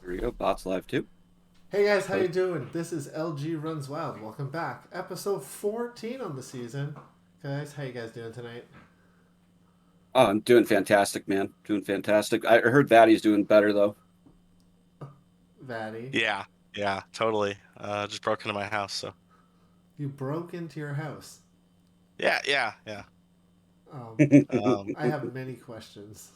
There we go. Bots live too. Hey guys, how Oh, you doing? This is LG Runs Wild. Welcome back. Episode 14 on the season. Guys, how you guys doing tonight? I'm doing fantastic, man. Doing fantastic. I heard Vatty's doing better though. Vatty, Yeah, yeah, totally. Just broke into my house, so you broke into your house. yeah. Um, Um, I have many questions.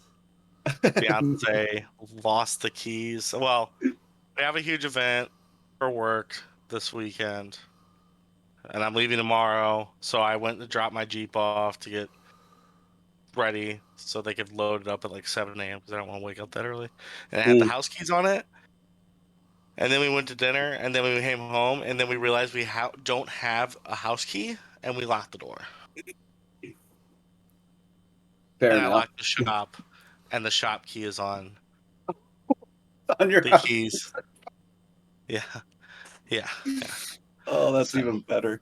Beyonce lost the keys. Well, we have a huge event for work this weekend, and I'm leaving tomorrow. So I went to drop my Jeep off to get ready so they could load it up at like 7 a.m. because I don't want to wake up that early. And it had the Mm. house keys on it. And then we went to dinner, and then we came home, and then we realized we don't have a house key, and we locked the door. Fair And I enough. locked the shop, and the shop key is on On your the house. keys. Yeah, yeah. Oh, that's So even better.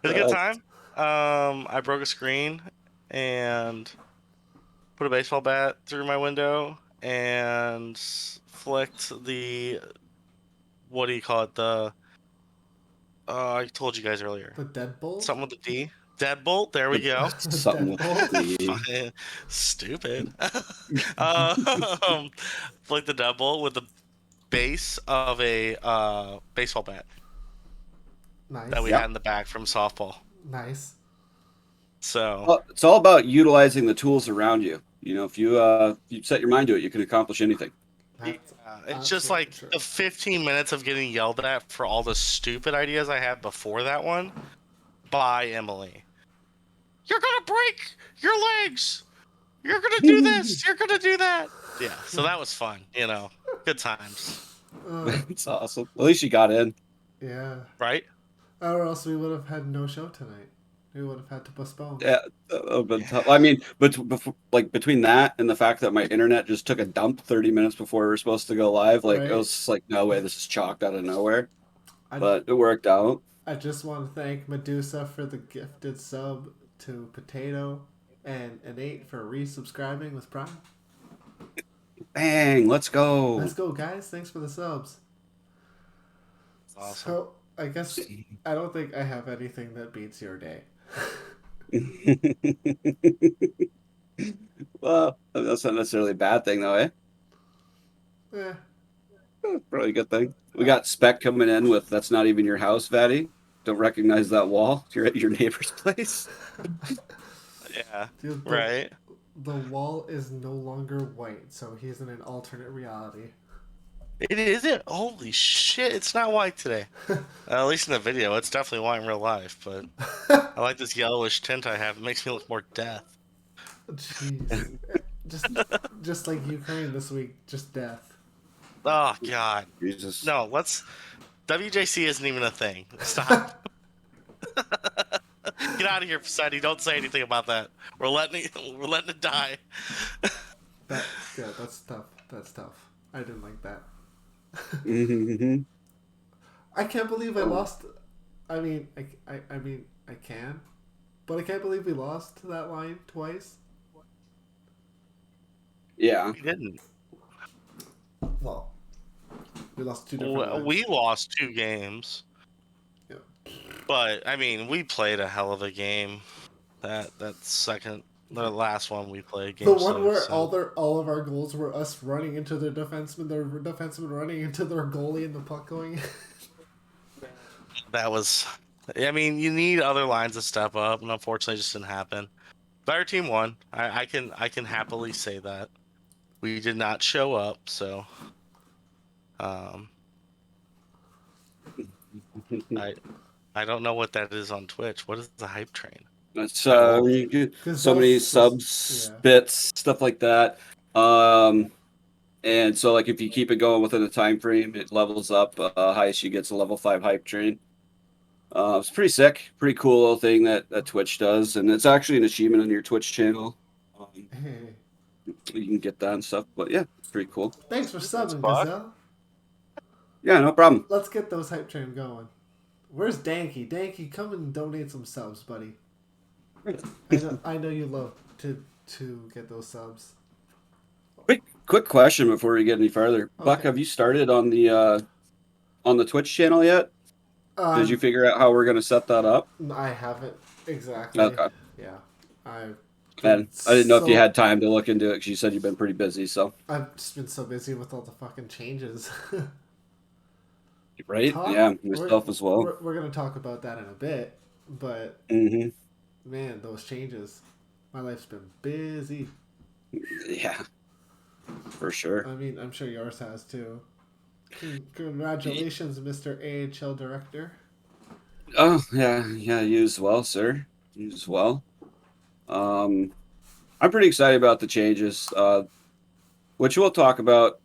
it was a good Uh, time. I broke a screen and put a baseball bat through my window and flicked the what do you call it? The I told you guys earlier. The deadbolt? Something with the D. Deadbolt. There we the, go. The something with deadbolt? the Fucking stupid. um, flicked the deadbolt with the base of a baseball bat that Nice. we Yep. had in the back from softball. Nice. So Well, it's all about utilizing the tools around you. You know, if you set your mind to it, you can accomplish anything. yeah, That's it's just absolutely like true. the 15 minutes of getting yelled at for all the stupid ideas I had before that one by Emily. You're gonna break your legs. You're gonna do this. You're gonna do that. Yeah, so that was fun. Good times, It's awesome. At least you got in. Yeah. right? Or else we would have had no show tonight. We would have had to postpone. Yeah, that would've been Yeah. tough. I mean, but like between that and the fact that my internet just took a dump 30 minutes before we were supposed to go live, like it Right? was just like, no way, this is chalked out of nowhere. I, But it worked out. I just want to thank Medusa for the gifted sub to Potato and Innate for resubscribing with Prime. Bang, let's Let's go. go, guys. Thanks for the subs. Awesome. So, I guess I don't think I have anything that beats your day. Well, that's not necessarily a bad thing, though, eh? Eh, Probably a good thing. We got Spec coming in with "That's not even your house, Fatty. Don't recognize that wall. You're at your neighbor's place." Yeah, dude, right. the wall is no longer white, so he's in an alternate reality. It isn't. Holy shit! It's not white today. At least in the video, it's definitely white in real life. But I like this yellowish tint I have. It makes me look more death. Jeez. Just, just like Ukraine this week, just death. Oh god. Jesus. No, let's. WJC isn't even a thing. Stop. Get out of here, Poseidon. Don't say anything about that. We're letting it. We're letting it die. That, yeah, that's tough. That's tough. I didn't like that. Hmm. I can't believe I lost. I mean, I mean, I can, but I can't believe we lost that line twice. Yeah. We didn't. Well, we lost two different lines. We lost 2 games. Yeah. But I mean, we played a hell of a game. The last one we played. Game The one 6, where so. all of our goals were us running into their defenseman running into their goalie, and the puck going. That was. I mean, you need other lines to step up, and unfortunately, it just didn't happen. Better team won. I can happily say that. We did not show up, so um, I I don't know what that is on Twitch. What is the hype train? That's you get Because so many those, subs, yeah. bits, stuff like that. And so like if you keep it going within a time frame, it levels up. Highest you get's a level 5 hype train. It's pretty sick, pretty cool little thing that Twitch does, and it's actually an achievement on your Twitch channel. Hey, You can get that and stuff, but yeah, it's pretty cool. thanks for Thanks, subbing, Buck. Gazelle. Yeah, no problem. Let's get those hype train going. Where's Danky? Danky, come and donate some subs, buddy. I know you love to get those subs. Quick, quick question before we get any farther. Buck, Okay. have you started on the Twitch channel yet? Did you Um, figure out how we're gonna set that up? I haven't exactly. Okay. Yeah, I've been And I didn't know if you so had time to look into it because you said you've been pretty busy. So, I've just been so busy with all the fucking changes. right? Yeah, We're, myself as well. we're gonna talk about that in a bit, but Hmm. man, those changes. My life's been busy. Yeah, for sure. I mean, I'm sure yours has too. Congratulations, Mr. AHL director. Oh yeah, yeah. You as well, sir. You as well. Um, I'm pretty excited about the changes, which we'll talk about.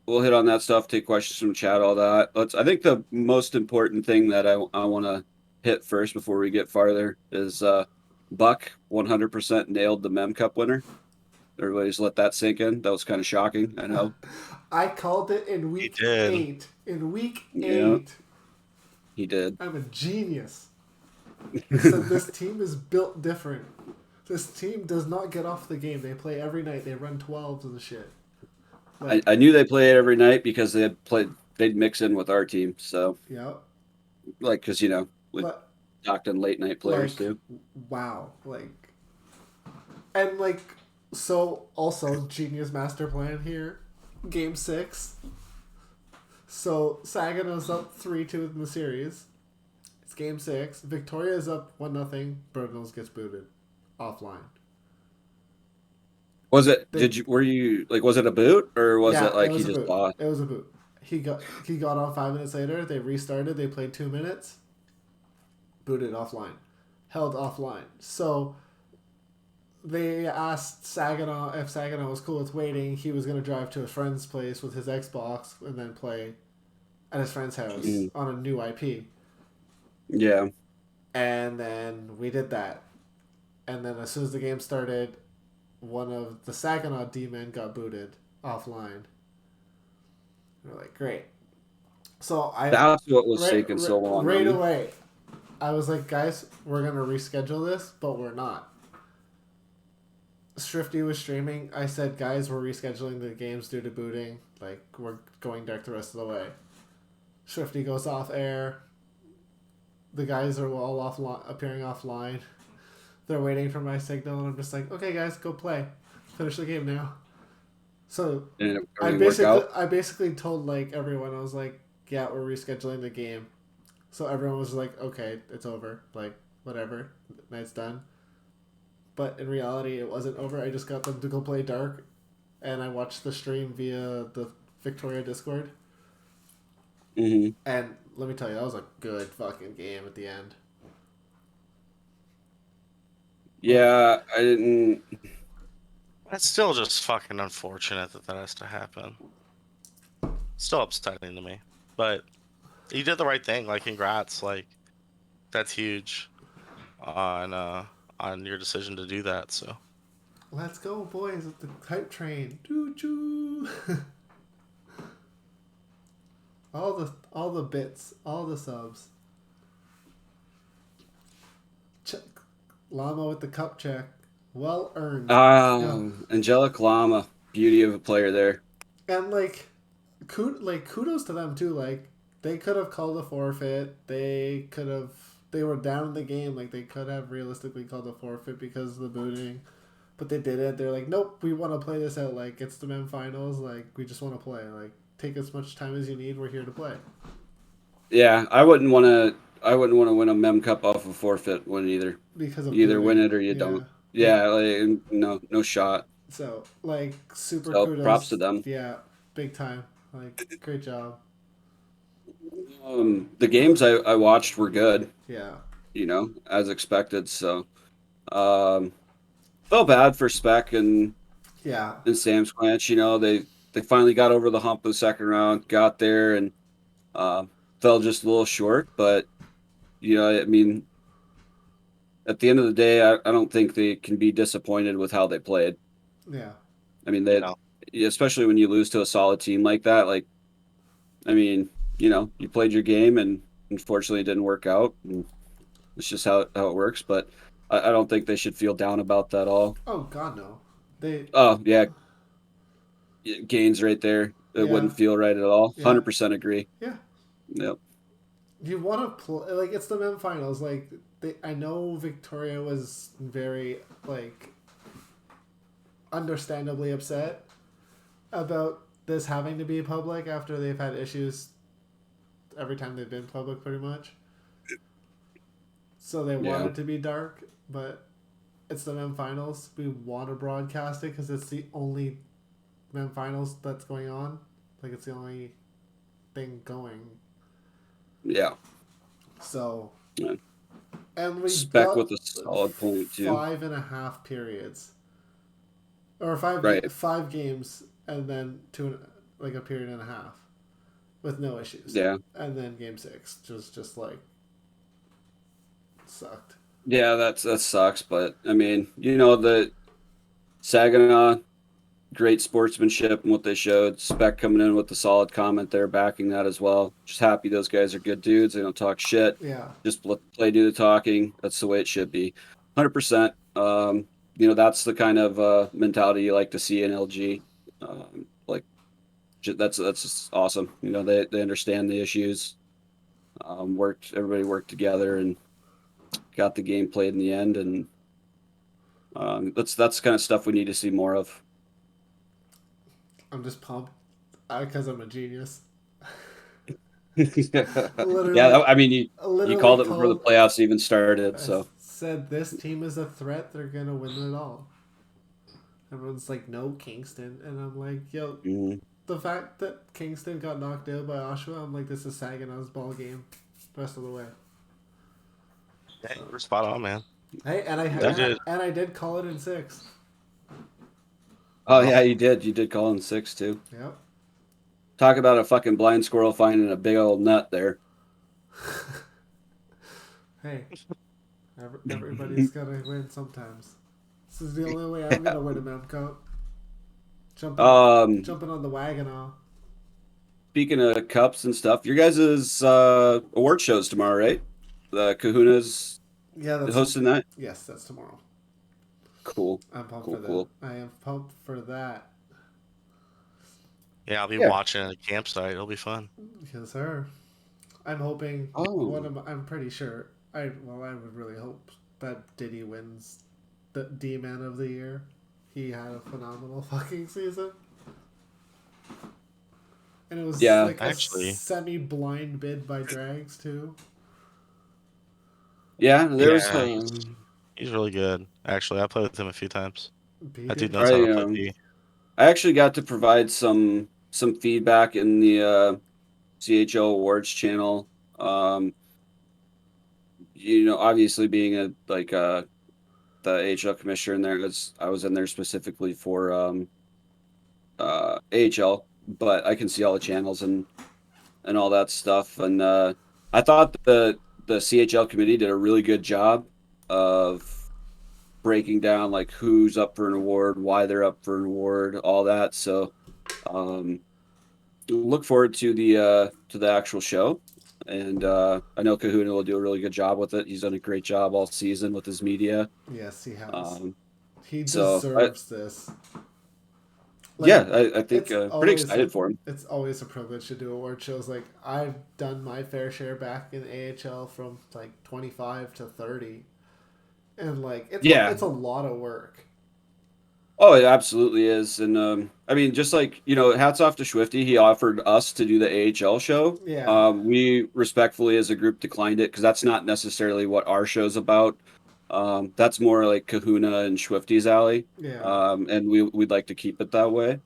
We'll hit on that stuff, take questions from chat, all that. I think the most important thing that I want to hit first before we get farther is Buck 100% nailed the Mem Cup winner. Everybody's let that sink in. That was kind of shocking. I know. I called it in He week did. 8. In week Yeah, 8. he did. I'm a genius. I said this team is built different. This team does not get off the game. They play every night. They run 12s and shit. I knew they play it every night because they had played. They'd mix in with our team. So, Yeah. like, because we But talked in late night players like, too. wow. And so also genius master plan here. Game 6. So Saginaw up 3-2 in the series. It's game 6. Victoria's up 1-0. Burnells gets booted offline. Was it? They- Were you like? Was it a boot or was Yeah, it like it he was a just boot. lost? It was a boot. He got on 5 minutes later. They restarted. They played 2 minutes. Booted offline, held offline. So they asked Saginaw if Saginaw was cool with waiting. He was gonna drive to a friend's place with his Xbox and then play at his friend's house on a new IP. Yeah. And then we did that. And then as soon as the game started, one of the Saginaw D-men got booted offline. We're like, great. So That's what was taking so long. right away, I was like, guys, we're gonna reschedule this, but we're not. Shrifty was streaming. I said, guys, we're rescheduling the games due to booting. Like, we're going dark the rest of the way. Shrifty goes off air. The guys are all appearing offline. They're waiting for my signal, and I'm just like, okay, guys, go play. Finish the game now. So And I everything worked out. basically told everyone, I was like, yeah, we're rescheduling the game. So everyone was like, okay, it's over. Like, whatever. Night's done. But in reality, it wasn't over. I just got them to go play Dark, and I watched the stream via the Victoria Discord. Hmm. And let me tell you, that was a good fucking game at the end. Yeah, I didn't. It's still just fucking unfortunate that has to happen. Still upsetting to me, but you did the right thing. Like, congrats. Like, that's huge on your decision to do that. So Let's go, boys, at the hype train. Choo choo. all the bits, all the subs. Check. Llama with the cup check. Well earned. Angelic Llama, beauty of a player there. And kudos to them too. Like, they could have called a forfeit. They were down in the game. Like, they could have realistically called a forfeit because of the booting, but they didn't. They're like, nope, we want to play this out. Like, it's the Mem finals. Like, we just want to play. Like, take as much time as you need. We're here to play. Yeah, I wouldn't want to. I wouldn't want to win a Mem Cup off a forfeit win either. Because of You either booting. win it or you don't. Yeah, like, no shot. So, like, super So, kudos. props to them. Yeah, big time. Like, great job. The games I watched were good, Yeah. as expected. So, felt bad for Spec and Yeah. Sam's Clanch. They finally got over the hump of the second round, got there, and fell just a little short. But I mean, at the end of the day, I don't think they can be disappointed with how they played. Yeah. I mean, No. especially when you lose to a solid team like that. Like, I mean, you played your game, and unfortunately, it didn't work out. And it's just how it works. But I don't think they should feel down about that at all. Oh God, no. They. Oh yeah, gains right there. It Yeah. wouldn't feel right at all. Yeah. 100% agree. Yeah. Yep. You want to play like it's the men finals. Like I know Victoria was very like understandably upset about this having to be public after they've had issues every time they've been public, pretty much. So they want Yeah. it to be dark, but it's the men finals. We want to broadcast it because it's the only men finals that's going on. Like it's the only thing going. Yeah. So, Yeah. and we Spec got with a solid point too. 5.5 periods, or Right. 5 games, and then a period and a half, with no issues. Yeah. And then game 6 just like sucked. Yeah, that sucks, but I mean, the Saginaw, great sportsmanship and what they showed. Spec coming in with the solid comment there, backing that as well. Just happy those guys are good dudes. They don't talk shit. Yeah. Just let the play do the talking. That's the way it should be. 100%. That's the kind of mentality you like to see in LG. That's just awesome. They understand the issues. Everybody worked together and got the game played in the end, and that's the kind of stuff we need to see more of. I'm just pumped because I'm a genius. Yeah, I mean, you called it before the playoffs even started, so. Said this team is a threat. They're gonna win it all. Everyone's like, no, Kingston, and I'm like, yo, the fact that Kingston got knocked out by Oshawa, I'm like, this is Saginaw's ball game, rest of the way. Yeah, you were spot on, man. Hey, and I did call it in 6. Oh yeah, you did call in 6 too. Yep. Talk about a fucking blind squirrel finding a big old nut there. Hey, everybody's gotta win sometimes. This is the only way I'm gonna win a Mem Cup. Jumping on the wagon all. Speaking of cups and stuff, your guys' award shows tomorrow, right? The Kahuna's hosting that? Yes, that's tomorrow. Cool. I'm pumped for that. Cool. I am pumped for that. Yeah, I'll be watching at a campsite. It'll be fun. Yes, sir. I'm hoping. Oh. I'm pretty sure. I would really hope that Diddy wins the D-Man of the Year. He had a phenomenal fucking season. And it was actually a semi-blind bid by Drags too. Yeah, he's really good. Actually, I played with him a few times. That dude knows how to play D. I actually got to provide some feedback in the CHL Awards channel. Obviously being the AHL commissioner in there, I was in there specifically for AHL, but I can see all the channels and all that stuff. And I thought the CHL committee did a really good job of breaking down like who's up for an award, why they're up for an award, all that. So look forward to the actual show. And I know Kahuna will do a really good job with it. He's done a great job all season with his media. Yes, he has. He deserves this. I think pretty excited for him. It's always a privilege to do award shows. Like I've done my fair share back in AHL from like 25 to 30, and it's a lot of work. Oh, it absolutely is. And I mean, just hats off to Swifty. He offered us to do the AHL show. Yeah. We respectfully as a group declined it because that's not necessarily what our show's about. That's more like Kahuna and Swifty's alley. Yeah. And we'd like to keep it that way.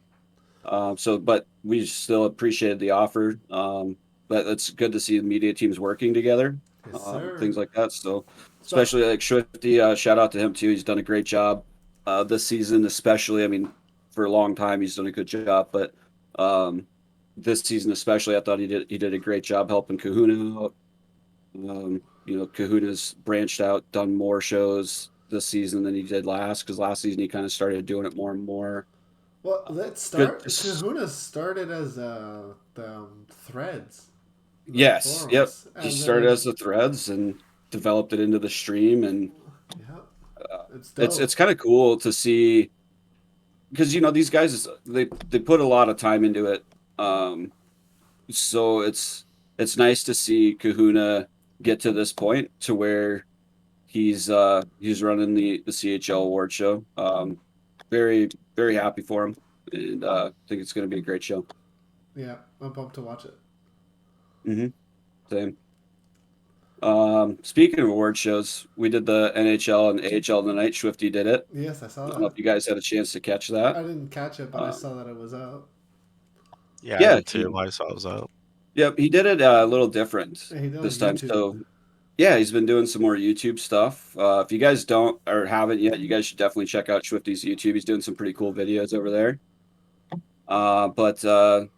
But we still appreciated the offer. But it's good to see the media teams working together. Yes, sir. Things like that. So especially like Swifty, shout out to him too. He's done a great job. This season, especially, I mean, for a long time, he's done a good job, but this season, especially, I thought he did a great job helping Kahuna out. Kahuna's branched out, done more shows this season than he did last, because last season he kind of started doing it more and more. Well, let's start. Kahuna started as the threads. Yes, forums, yep. He started as the threads and developed it into the stream, and yeah. it's kind of cool to see because these guys they put a lot of time into it. So it's nice to see Kahuna get to this point to where he's running the CHL award show. Very very happy for him, and think it's going to be a great show. Yeah, I'm pumped to watch it. Mm-hmm. Same. Speaking of award shows, we did the NHL and AHL tonight. Swifty did it. Yes, I saw I don't know that. if you guys had a chance to catch I that. didn't catch it, but I Um, saw that it was out. Yeah, I yeah, did too. I saw it was out. yep, he did it a little different Yeah, he did on this time. YouTube. So yeah, he's been doing some more YouTube stuff. If you guys don't or haven't yet, you guys should definitely check out Swifty's YouTube. He's doing some pretty cool videos over there. But the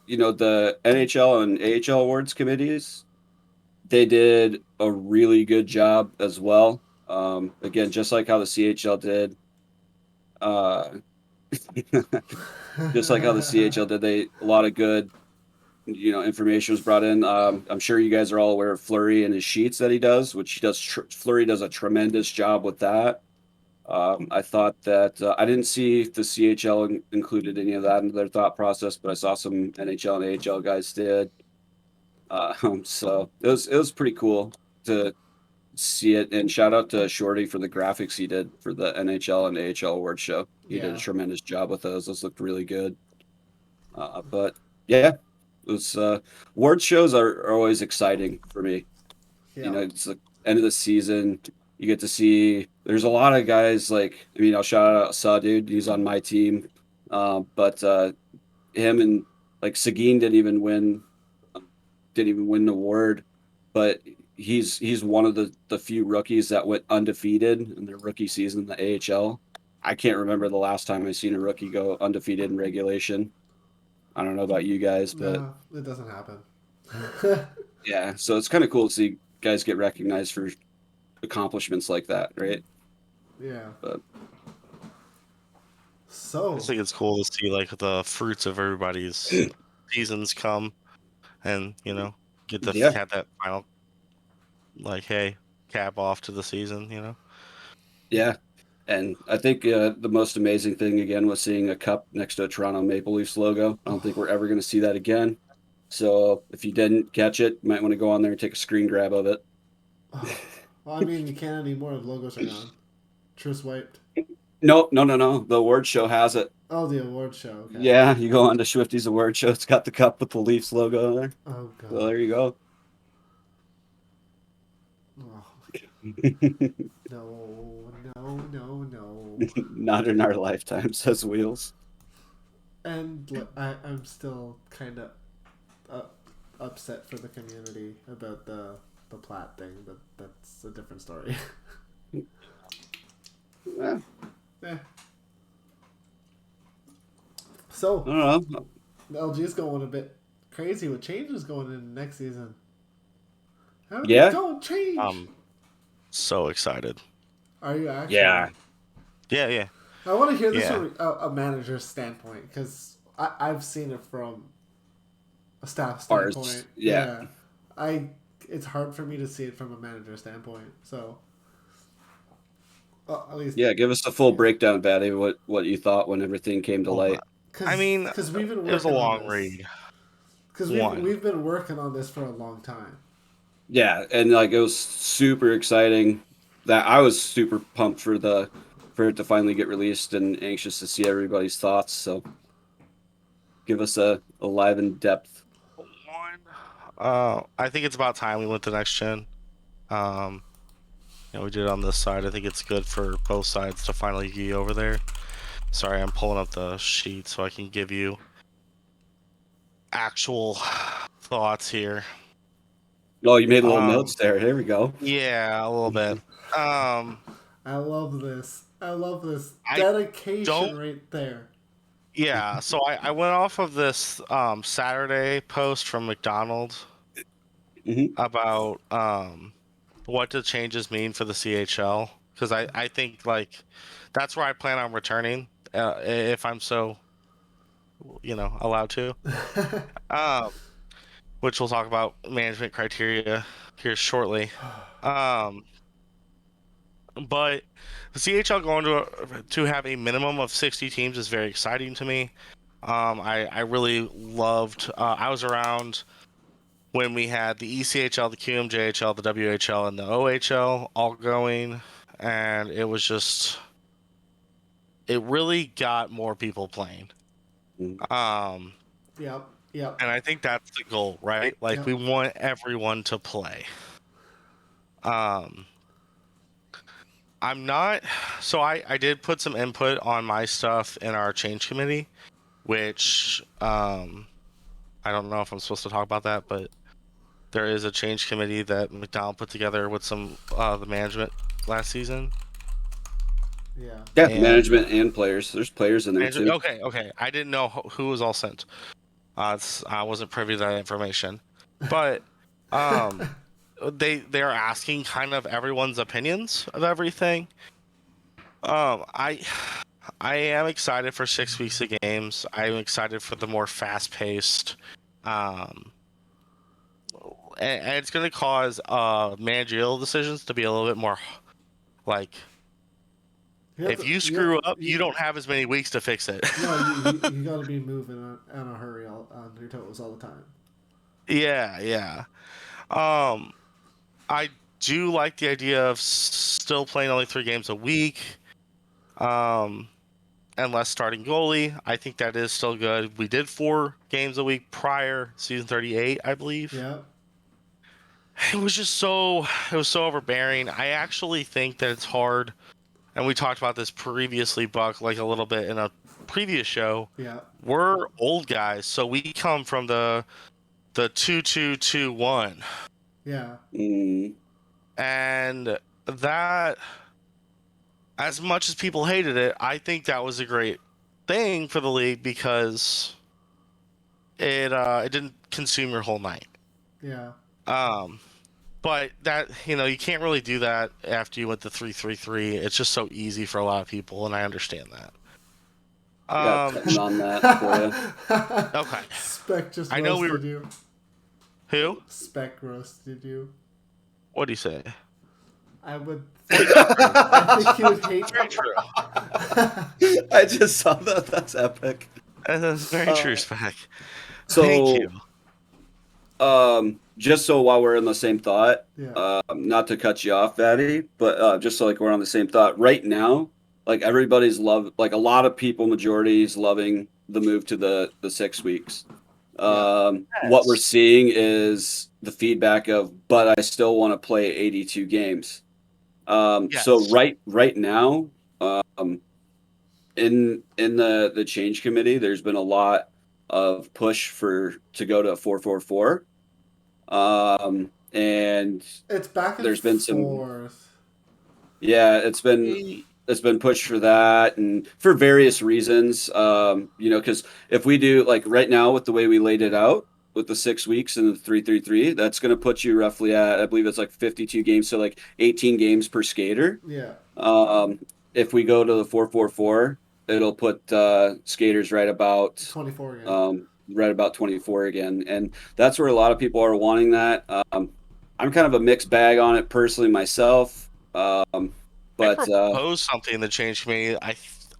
NHL and AHL awards committees, they did a really good job as well. Again, just like how the CHL did, uh, just like how the CHL did, a lot of good, information was brought in. I'm sure you guys are all aware of Fleury and his sheets that he does, which he does. Fleury does a tremendous job with that. I thought that I didn't see if the CHL included any of that into their thought process, but I saw some NHL and AHL guys did. So it was pretty cool to see it. And shout out to Shorty for the graphics he did for the NHL and AHL award show. He did a Yeah. tremendous job with those. Those looked really good. But yeah, it was award shows are always exciting for me. Yeah. It's the end of the season. You get to see. There's a lot of guys like. I'll shout out Saw dude. He's on my team, but him and like Seguin didn't even win an award, but he's one of the few rookies that went undefeated in their rookie season in the AHL. I can't remember the last time I seen a rookie go undefeated in regulation. I don't know about you guys, but No, it doesn't happen. yeah, so it's kind of cool to see guys get recognized for accomplishments like that, right? Yeah. But So I think it's cool to see like the fruits of everybody's seasons come, and get to Yeah. have that final, like, hey, cap off to the season. yeah, and I think the most amazing thing again was seeing a cup next to a Toronto Maple Leafs logo. I don't think we're ever going to see that again. So if you didn't catch it, you might want to go on there and take a screen grab of it. well, I mean, you can't anymore. The logos are gone. Truce wiped. No. The award show has it. Oh, the award show. Okay. Yeah, you go on to Swifty's award show. It's got the cup with the Leafs logo on there. Oh god. So there you go. Oh, no. Not in our lifetime, says Wheels. And I'm still kind of upset for the community about the Platt thing, but that's a different story. Yeah. Yeah. So I don't know. the LG's going a bit crazy with changes going in next season. How Yeah. Don't change. So excited. Are you actually? Yeah. Yeah. I want to hear this Yeah. from a manager's standpoint because I've seen it from a staff Ours, standpoint. yeah. It's hard for me to see it from a manager standpoint. So, at least Yeah, give us the full breakdown, Batty, what you thought when everything came to Well, light. I mean, because we've been it was a working on long this. read. Because we've been working on this for a long time. Yeah, and like it was super exciting. That I was super pumped for it to finally get released and anxious to see everybody's thoughts. So give us a live in depth. I think it's about time we went to next gen. We did it on this side. I think it's good for both sides to finally get over there. Sorry, I'm pulling up the sheet so I can give you actual thoughts here. Oh, you made little notes there. Here we go. Yeah, a little bit. I love this. I love this I dedication don't- right there. Yeah, so I went off of this Saturday post from McDonald's Mhm. about what the changes mean for the CHL, because I think like that's where I plan on returning if I'm so allowed to. Which we'll talk about management criteria here shortly. But the CHL going to have a minimum of 60 teams is very exciting to me. I really loved. I was around when we had the ECHL, the QMJHL, the WHL, and the OHL all going, and it was just it really got more people playing. Mhm. Yep. Yep. And I think that's the goal, right? Like Yep. we want everyone to play. Um, I'm not. So I did put some input on my stuff in our change committee, which I don't know if I'm supposed to talk about that, but there is a change committee that McDonald put together with some the management last season. Yeah. Yeah, And management and players. There's players in there too. okay. I didn't know who was all sent. I wasn't privy to that information, but um, they're asking kind of everyone's opinions of everything. I am excited for 6 weeks of games. I'm excited for the more fast paced. Um, and it's going to cause managerial decisions to be a little bit more like if you screw up, you don't have as many weeks to fix it. No, you got to be moving in a hurry on your toes all the time. Yeah. Um, I do like the idea of still playing only 3 games a week. And less starting goalie. I think that is still good. We did 4 games a week prior season 38, I believe. Yeah. It was just it was so overbearing. I actually think that it's hard, and we talked about this previously, Buck, like a little bit in a previous show. Yeah. We're old guys, so we come from the 2-2-2-1. Yeah. Mm. And that, as much as people hated it, I think that was a great thing for the league because it didn't consume your whole night. Yeah. But that you can't really do that after you went to 3-3-3. It's just so easy for a lot of people, and I understand that. I got something on that for you. Okay. Spec just I know we roasted you. Who? Spec roasted you. What do you say? I would. I think he would hate. Very true. I just saw that. That's epic. That's very true, Spec. So, Thank you. Just so while we're in the same thought, Yeah. not to cut you off, Vaddy, but just so like we're on the same thought right now, like everybody's like a lot of people, majority is loving the move to the 6 weeks. What we're seeing is the feedback of, but I still want to play 82 games. Yes. So right now, in the change committee, there's been a lot of push to go to 4-4-4. And It's back and there's been forth. yeah, it's been pushed for that and for various reasons. Because if we do like right now with the way we laid it out with the 6 weeks and the 3-3-3, that's going to put you roughly at, I believe it's like 52 games, so like 18 games per skater. Yeah. If we go to the 4-4-4, it'll put skaters right about 24 again. Right about 24 again, and that's where a lot of people are wanting that. I'm kind of a mixed bag on it personally myself, but I proposed something in the change committee.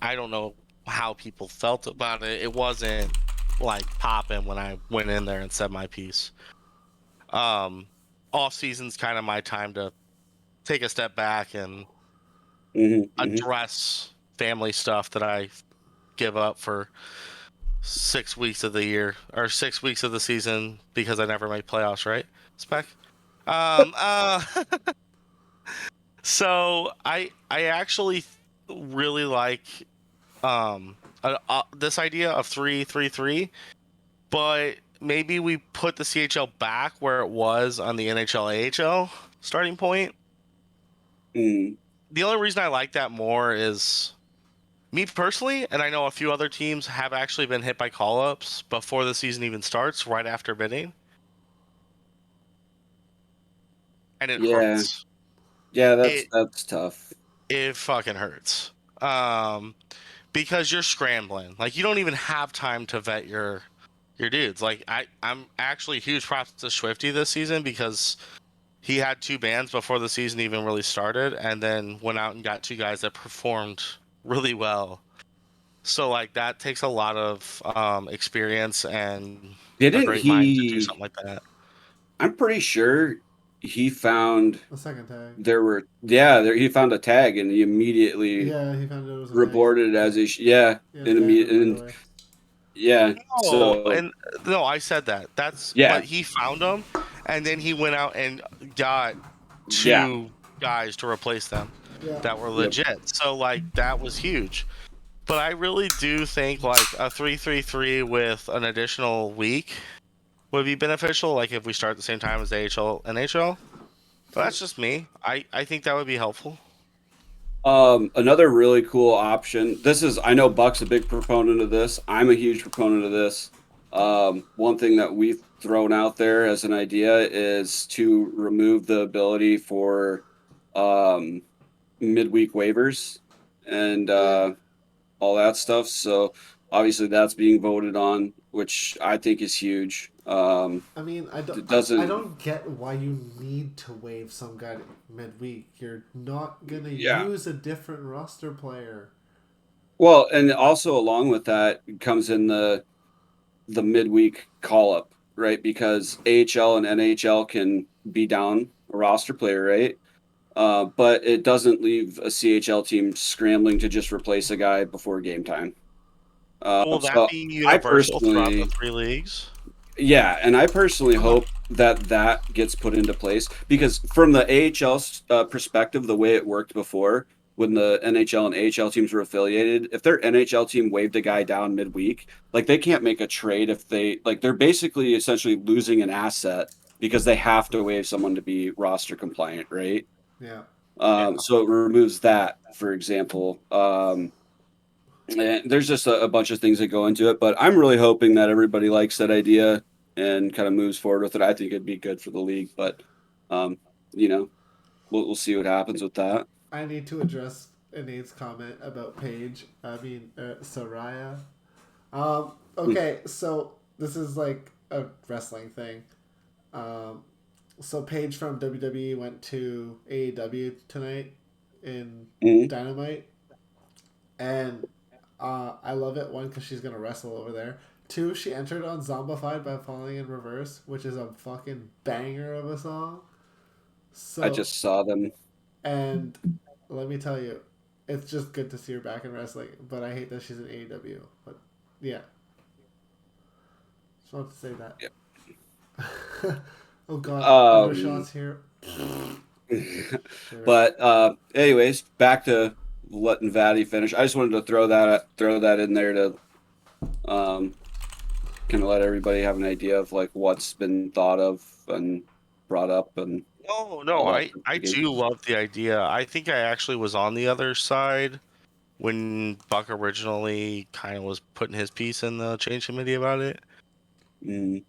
I don't know how people felt about it. It wasn't like popping when I went in there and said my piece. Off season's kind of my time to take a step back and address family stuff that I give up for 6 weeks of the year or 6 weeks of the season because I never make playoffs, right? Spec. So I actually really like this idea of 3-3-3, but maybe we put the CHL back where it was on the NHL AHL starting point. The only reason I like that more is me personally, and I know a few other teams have actually been hit by call-ups before the season even starts, right after bidding. And it hurts. Yeah, that's tough. It fucking hurts. Because you're scrambling. Like you don't even have time to vet your dudes. Like I'm actually huge props to Swifty this season because he had 2 bands before the season even really started, and then went out and got 2 guys that performed really well. So like that takes a lot of experience and a Didn't great mind to do he? something like that. I'm pretty sure he found The second tag. he found a tag and he immediately Yeah, he found it was a tag. reported it as yeah, Yeah, in banned him right and away. yeah, No, so and no, I said that. That's yeah, but he found them, and then he went out and got yeah, 2 guys to replace them Yeah. that were yep. legit. So like that was huge. But I really do think like a 3-3-3 with an additional week would be beneficial. Like if we start at the same time as AHL, NHL. But that's just me. I think that would be helpful. Another really cool option. I know Buck's a big proponent of this. I'm a huge proponent of this. One thing that we've thrown out there as an idea is to remove the ability for um, midweek waivers and all that stuff. So obviously that's being voted on, which I think is huge. I mean, It I doesn't, don't get why you need to waive some guy midweek. You're not gonna yeah. use a different roster player. Well, and also along with that comes in the midweek call up, right? Because AHL and NHL can be down a roster player, right? But it doesn't leave a CHL team scrambling to just replace a guy before game time. Will that So be I universal throughout the personally, 3 leagues? yeah, and I personally Uh-huh. hope that that gets put into place because from the AHL perspective, the way it worked before when the NHL and AHL teams were affiliated, if their NHL team waved a guy down midweek, like they can't make a trade if they're basically essentially losing an asset because they have to waive someone to be roster compliant, right? Yeah. Yeah. So it removes that, for example. And there's just a bunch of things that go into it, but I'm really hoping that everybody likes that idea and kind of moves forward with it. I think it'd be good for the league, but um, you know, we'll see what happens with that. I need to address Inade's comment about Paige. I mean, Soraya. Hmm. Okay, so this is like a wrestling thing. Um, so Paige from WWE went to AEW tonight in Mhm. Dynamite, and I love it. One, because she's gonna wrestle over there. Two, she entered on Zombified by Falling in Reverse, which is a fucking banger of a song. I So, just saw them. and let me tell you, it's just good to see her back in wrestling. But I hate that she's in AEW. But yeah, just wanted to say Yeah. that. Oh god, Um, undershots here. Sure. but anyways, back to letting Vaddy finish. I just wanted to throw that in there to um, kind of let everybody have an idea of like what's been thought of and brought up and No, all that. I do love the idea. I think I actually was on the other side when Buck originally kind of was putting his piece in the change committee about it. Mm,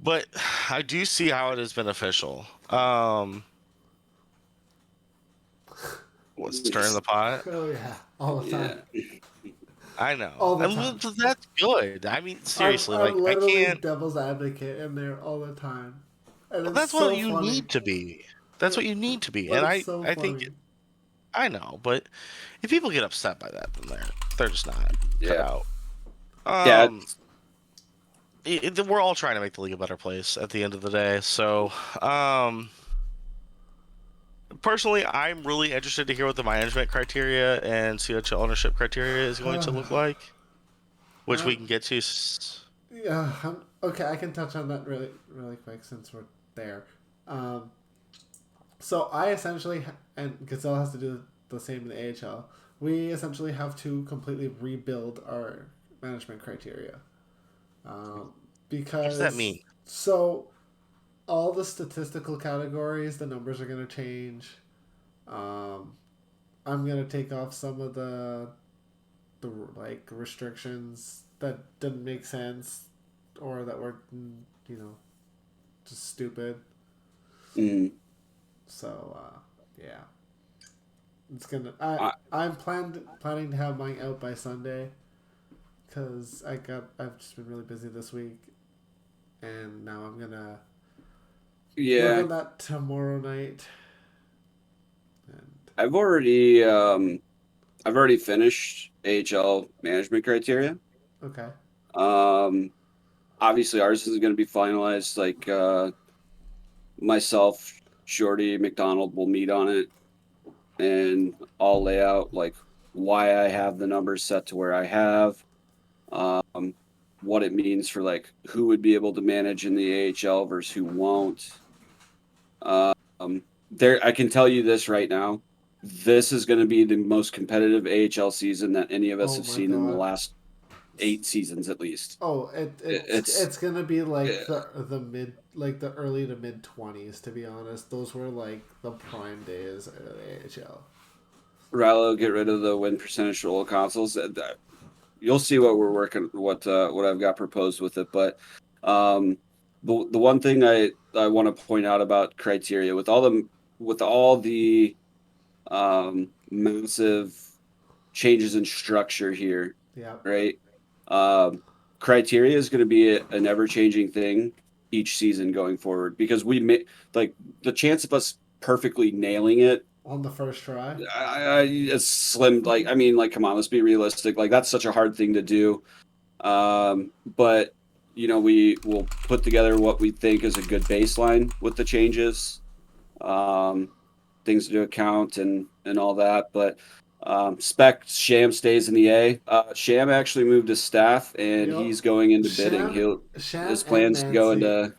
But I do see how it is beneficial. What's stirring the pot? Oh yeah, all the time, yeah. I know. all the And time. that's good. I mean, I'm seriously, I'm like I literally can't. devil's advocate in there all the time, and Well, it's that's what so you funny. need to be. That's what you need to be. But And it's so I think funny. I know, but if people get upset by that, then they're just not cut Yeah. out. Yeah. We're all trying to make the league a better place at the end of the day. So, personally, I'm really interested to hear what the management criteria and CHL ownership criteria is going to look like, which we um, can get to. yeah. Okay, I can touch on that really quick since we're there. Um, so I essentially and Gazelle has to do the same in the AHL. We essentially have to completely rebuild our management criteria um, What does that because mean? so all the statistical categories, the numbers are going to change. Um, I'm gonna take off some of the like restrictions that didn't make sense or that were just stupid. Mm, So yeah, it's gonna. I I, I'm planning to have mine out by Sunday because I've just been really busy this week, and now I'm gonna Yeah, Work on that tomorrow night. And I've already finished AHL management criteria. okay. Um, Obviously ours is going to be finalized. Like myself, Shorty, McDonald will meet on it, and I'll lay out like why I have the numbers set to where I have, um, what it means for like who would be able to manage in the AHL versus who won't. Um, there, I can tell you this right now. This is going to be the most competitive AHL season that any of us Oh have my seen in the god. last 8 seasons, at least. Oh, It's it's gonna be like uh, the mid like the early to mid 20s, to be honest. Those were like the prime days of the AHL. Rallo, get rid of the win percentage roll consoles. You'll see what we're working, what I've got proposed with it. But um, the one thing I want to point out about criteria with all the massive changes in structure here, Yeah. right? Um, Criteria is going to be an ever changing thing each season going forward because we may like the chance of us perfectly nailing it. On the first try. It's slim. Like, I mean, like, come on, let's be realistic. Like, that's such a hard thing to do. But we will put together what we think is a good baseline with the changes, um, things to account and all that. But spec Sham stays in the A. Sham actually moved to staff and Yep. he's going into bidding. Sham He'll Sham his and plans to go Mancy. into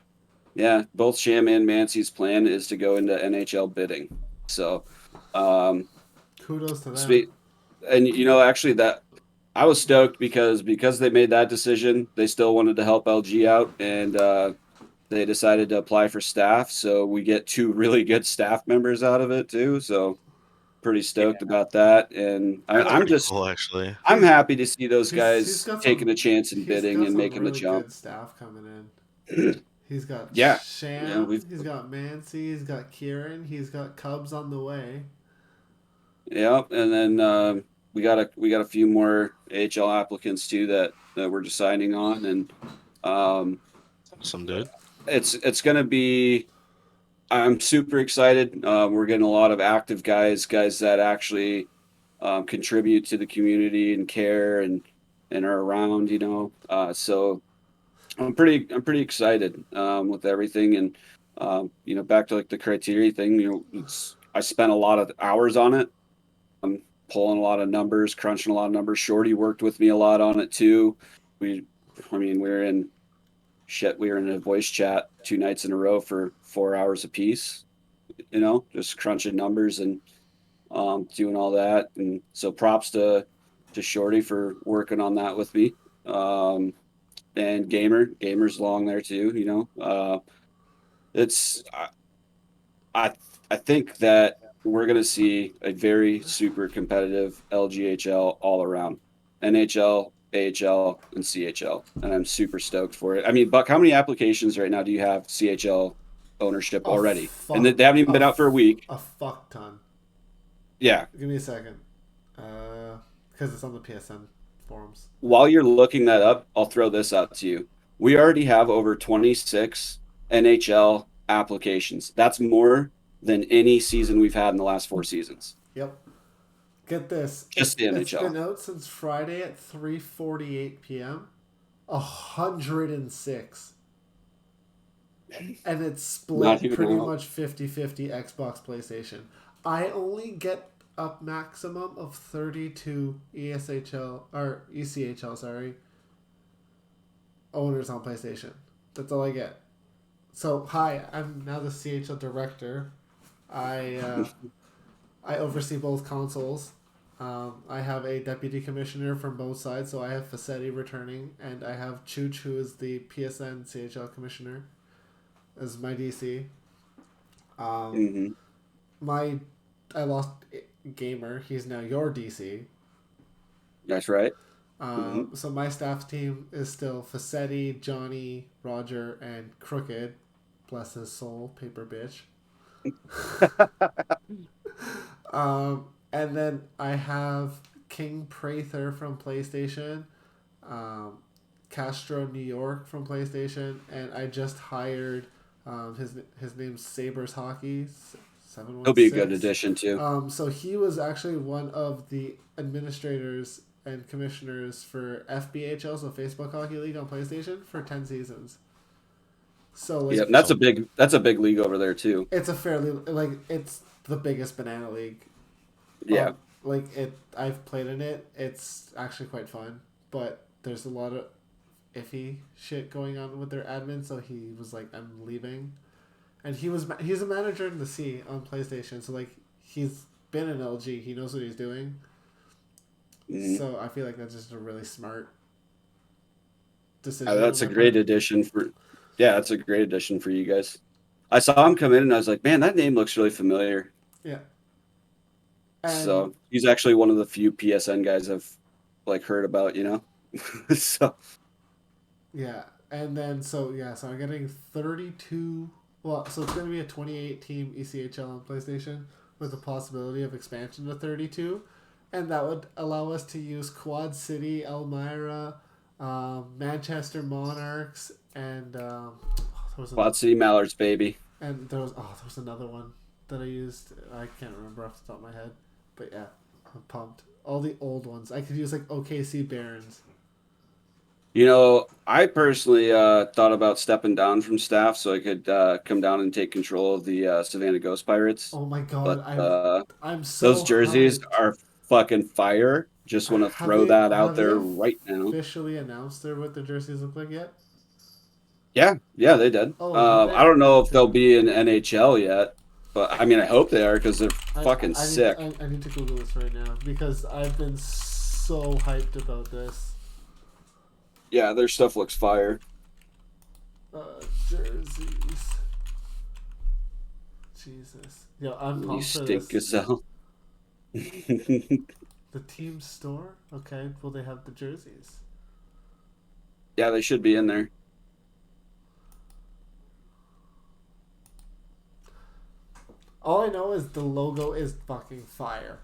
yeah, both Sham and Mancy's plan is to go into NHL bidding. So um, Kudos to them. spe- and actually that I was stoked because they made that decision. They still wanted to help LG out, and they decided to apply for staff. So we get two really good staff members out of it too. So pretty Yeah, stoked about that. And that's I'm pretty just cool, actually. I'm He's happy to see those he's guys got taking some a chance in bidding and making the really jump. good staff coming in. He's got Yeah, yeah, Sham, we've he's got Mancy, he's got Kieran, he's got Cubs on the way. yeah, and then we got a few more AHL applicants too that we're deciding on, and um, Awesome, dude. it's gonna be. I'm super excited. We're getting a lot of active guys that actually contribute to the community and care and are around. So I'm pretty excited with everything. And back to like the criteria thing. I spent a lot of hours on it, pulling a lot of numbers, crunching a lot of numbers. Shorty worked with me a lot on it too. We, I mean, we were in a voice chat 2 nights in a row for 4 hours apiece. Just crunching numbers and doing all that. And so props to Shorty for working on that with me. And Gamer's along there too. It's I I think that we're going to see a very super competitive LGHL all around, NHL, AHL, and CHL, and I'm super stoked for it. I mean, Buck, how many applications right now do you have CHL ownership A already? And fuck they haven't even been out for a week. a fuck ton. Yeah. Give me a second. Because it's on the PSN forums. While you're looking that up, I'll throw this out to you. We already have over 26 NHL applications. That's more than any season we've had in the last 4 seasons. Yep. Get this. Just the It's NHL. been out since Friday at 3:48 p.m. 106. And it's Not split even pretty out. much 50-50 Xbox PlayStation. I only get a maximum of 32 ESHL or ECHL, sorry, owners on PlayStation. That's all I get. So hi, I'm now the CHL director. I oversee both consoles. I have a deputy commissioner from both sides, so I have Facetti returning, and I have Chooch, who is the PSN CHL commissioner, as my DC. Um, Hmm. my I lost Gamer. He's now your DC. That's right. Hmm. So my staff team is still Facetti, Johnny, Roger, and Crooked. Bless his soul, paper bitch. And then I have King Prather from PlayStation, um, Castro New York from PlayStation, and I just hired His name's Sabres Hockey 716. He'll be a good addition too. So he was actually one of the administrators and commissioners for FBHL, so Facebook Hockey League on PlayStation, for 10 seasons. So like, Yeah, that's a big league over there too. it's a fairly like it's the biggest banana league. Yeah. Like it, I've played in it. It's actually quite fun, but there's a lot of iffy shit going on with their admin. So he was like, "I'm leaving," and he's a manager in the C on PlayStation. So like he's been in LG. He knows what he's doing. Mhm. So I feel like that's just a really smart decision. That's a on their great part. addition for. Yeah, that's a great addition for you guys. I saw him come in and I was like, man, that name looks really familiar. Yeah. And So he's actually one of the few PSN guys I've like heard about, you know. So yeah, and then so I'm getting 32. Well, so it's going to be a 28 team ECHL on PlayStation with the possibility of expansion to 32, and that would allow us to use Quad City, Elmira, Manchester Monarchs, and there was Quad City Mallards, baby. and there was another one that I used. I can't remember off the top of my head, but yeah, I'm pumped. All the old ones I could use, like OKC Barons. You know, I personally thought about stepping down from staff so I could come down and take control of the Savannah Ghost Pirates. Oh my god, But I'm so those jerseys hyped. are fucking fire. Just want to Have throw they that out have they there right now. officially announced what the jerseys look like yet? Yeah, they did. Oh, have they? I don't know if they'll be in NHL yet, but I mean, I hope they are because they're fucking sick. I need to Google this right now because I've been so hyped about this. Yeah, their stuff looks fire. Jerseys. Jesus. Yo, I'm You pumped for stink this. gazelle. The team store? Okay, will they have the jerseys? Yeah, they should be in there. All I know is the logo is fucking fire.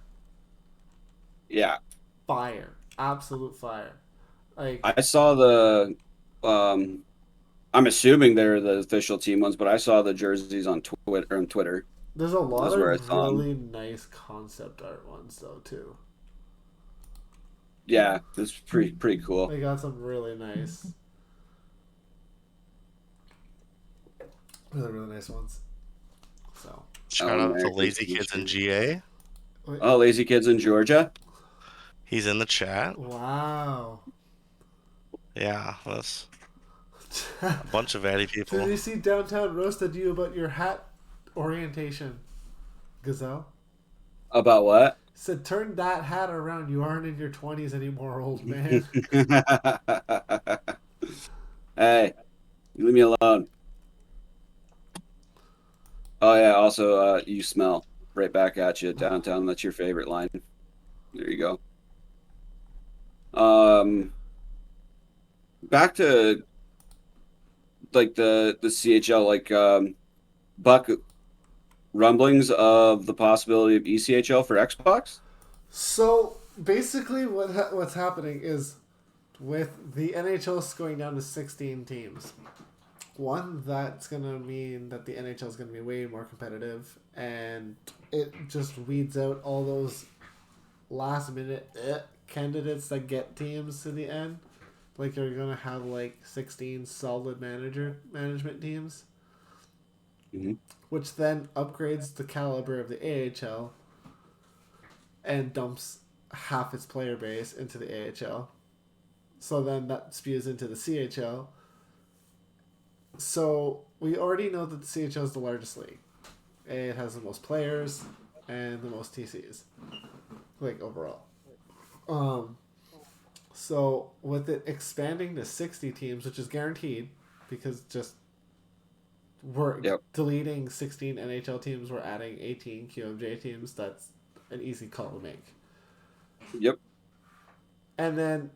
Yeah, Fire. Absolute fire. Like, I saw the. I'm assuming they're the official team ones, but I saw the jerseys on Twitter. there's a lot That's where I of saw 'em. really nice concept art ones, though, too. Yeah, it's pretty cool. They got some really nice. Really nice ones. So. Shout out to American Lazy Kids in GA. Wait, Oh, Lazy Kids in Georgia. He's in the chat. wow. Yeah, that's a bunch of Addy Did people. you see Downtown roasted you about your hat orientation, Gazelle? About what? Said, turn that hat around. You aren't in your 20s anymore, old man. Hey, you leave me alone. Oh yeah. Also, you smell right back at you downtown. That's your favorite line. There you go. Back to like the CHL, like Buck rumblings of the possibility of ECHL for Xbox. So basically, what's happening is with the NHL going down to 16 teams. One, that's gonna mean that the NHL is gonna be way more competitive, and it just weeds out all those last minute candidates that get teams to the end. Like you're gonna have like 16 solid management teams, Mhm. which then upgrades the caliber of the AHL and dumps half its player base into the AHL. So then that spews into the CHL. So we already know that the CHL is the largest league. It has the most players and the most TCs, like overall. So with it expanding to 60 teams, which is guaranteed, because just we're Yep. deleting 16 NHL teams, we're adding 18 QMJ teams. That's an easy call to make. Yep. And then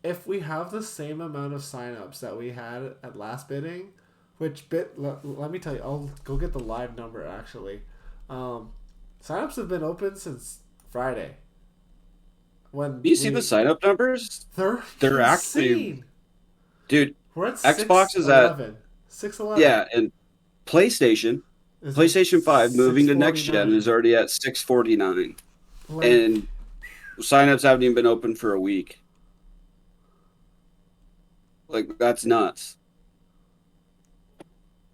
if we have the same amount of signups that we had at last bidding, let me tell you, I'll go get the live number actually. Signups have been open since Friday. When Do you see the sign up numbers? They're They're actually- insane. Dude, We're at Xbox is at- 611. 611. Yeah, and PlayStation Is it PlayStation 5 moving to next gen 649? is already at 649, Like, and signups haven't even been open for a week. Like that's nuts.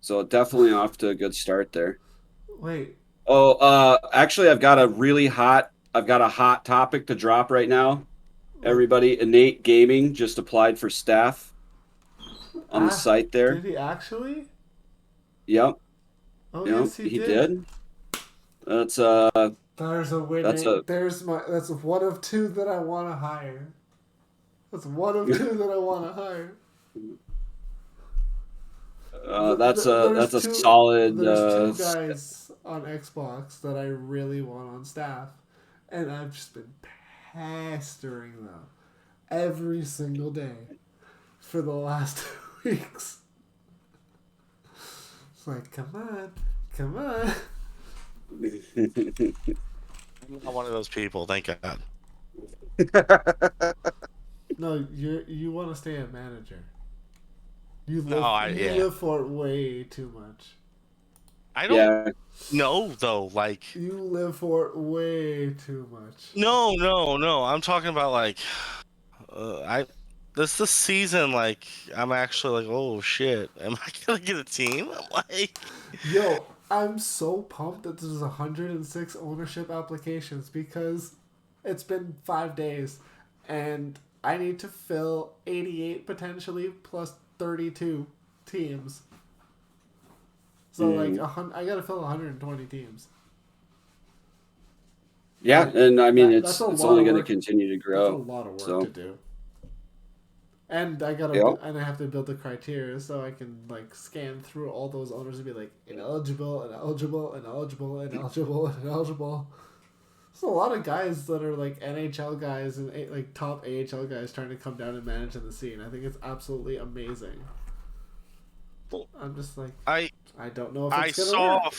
So definitely off to a good start there. wait. Oh, actually, I've got a hot topic to drop right now. Like, Everybody, Innate Gaming just applied for staff on the ah, site there. did he actually? Yep, Oh, yep, yes, he he did. did. That's uh, There's a that's winning. a That's one of two that I want to hire. That's one of two that I want to hire. that's a solid. There's two guys on Xbox that I really want on staff, and I've just been pestering them every single day for the last 2 weeks. It's like, come on, come on. I'm not one of those people. Thank God. No, you want to stay a manager. You No, live for it way too much. I don't Yeah, know though. Like, You live for it way too much. no. I'm talking about like, this season. Like, I'm actually like, oh shit, am I gonna get a team? I'm like, Yo, I'm so pumped that there's 106 ownership applications because it's been 5 days and I need to fill 88 potentially plus 32 teams. So like I gotta fill 120 teams. yeah, and I mean That's it's a it's lot only of going to work. continue to That's a grow. lot of work So to do. And I yep. have to build the criteria so I can like scan through all those owners and be like ineligible, ineligible, ineligible, ineligible, ineligible. There's a lot of guys that are like NHL guys and like top AHL guys trying to come down and manage in the scene. I think it's absolutely amazing. I'm just like I don't know if I it's gonna saw work.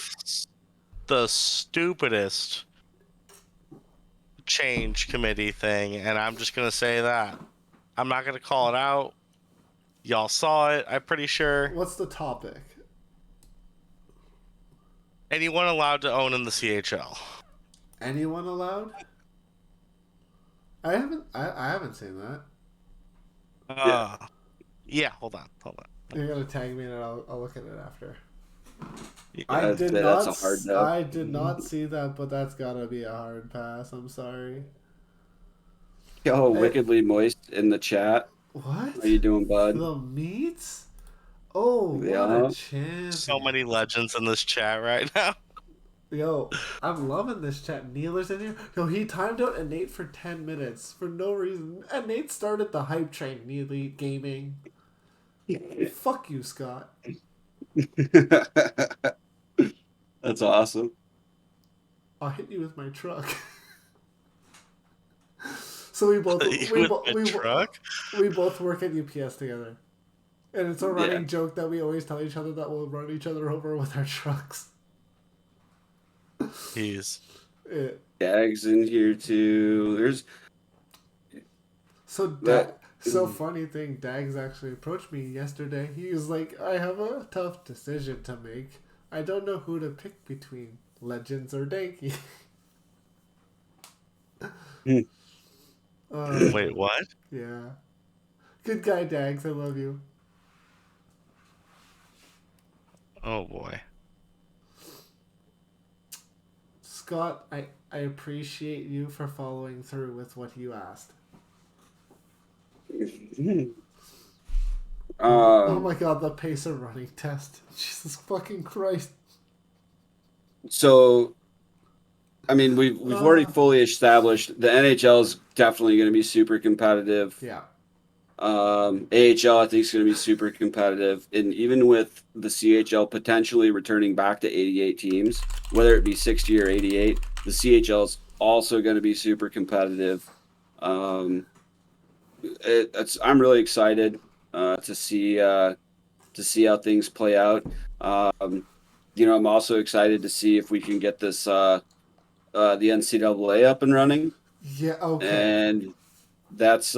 the stupidest change committee thing, and I'm just gonna say that. I'm not gonna call it out. Y'all saw it, I'm pretty sure. What's the topic? Anyone allowed to own in the CHL? Anyone allowed? I haven't seen that. Yeah. Yeah. Hold on. You're gonna tag me and I'll look at it after. Yeah. That's a hard no. I did not see that, but that's gotta be a hard pass. I'm sorry. Yo, Hey, wickedly moist in the chat. what? How you doing, bud? The meats? Oh, what a Yeah. So champion! many legends in this chat right now. Yo, I'm loving this chat. Neeler's in here. Yo, he timed out Innate for 10 minutes for no reason. And Nate started the hype train. Neely Gaming. Fuck you, Scott. That's awesome. I'll hit you with my truck. So we both With a truck? we both work at UPS together, and it's a running Yeah. joke that we always tell each other that we'll run each other over with our trucks. He's It, Dags in here too. There's so that. funny thing. Dags actually approached me yesterday. He was like, "I have a tough decision to make. I don't know who to pick between Legends or Danky." wait, what? Yeah. Good guy, Dags. I love you. Oh boy. Scott, I appreciate you for following through with what you asked. Oh my god, the pacer running test. Jesus fucking Christ. So, I mean, we've already fully established the NHL is definitely going to be super competitive. Yeah. AHL, I think, is going to be super competitive, and even with the CHL potentially returning back to 88 teams, whether it be 60 or 88, the CHL is also going to be super competitive. I'm really excited to see how things play out. I'm also excited to see if we can get this the NCAA up and running, Yeah, okay. and that's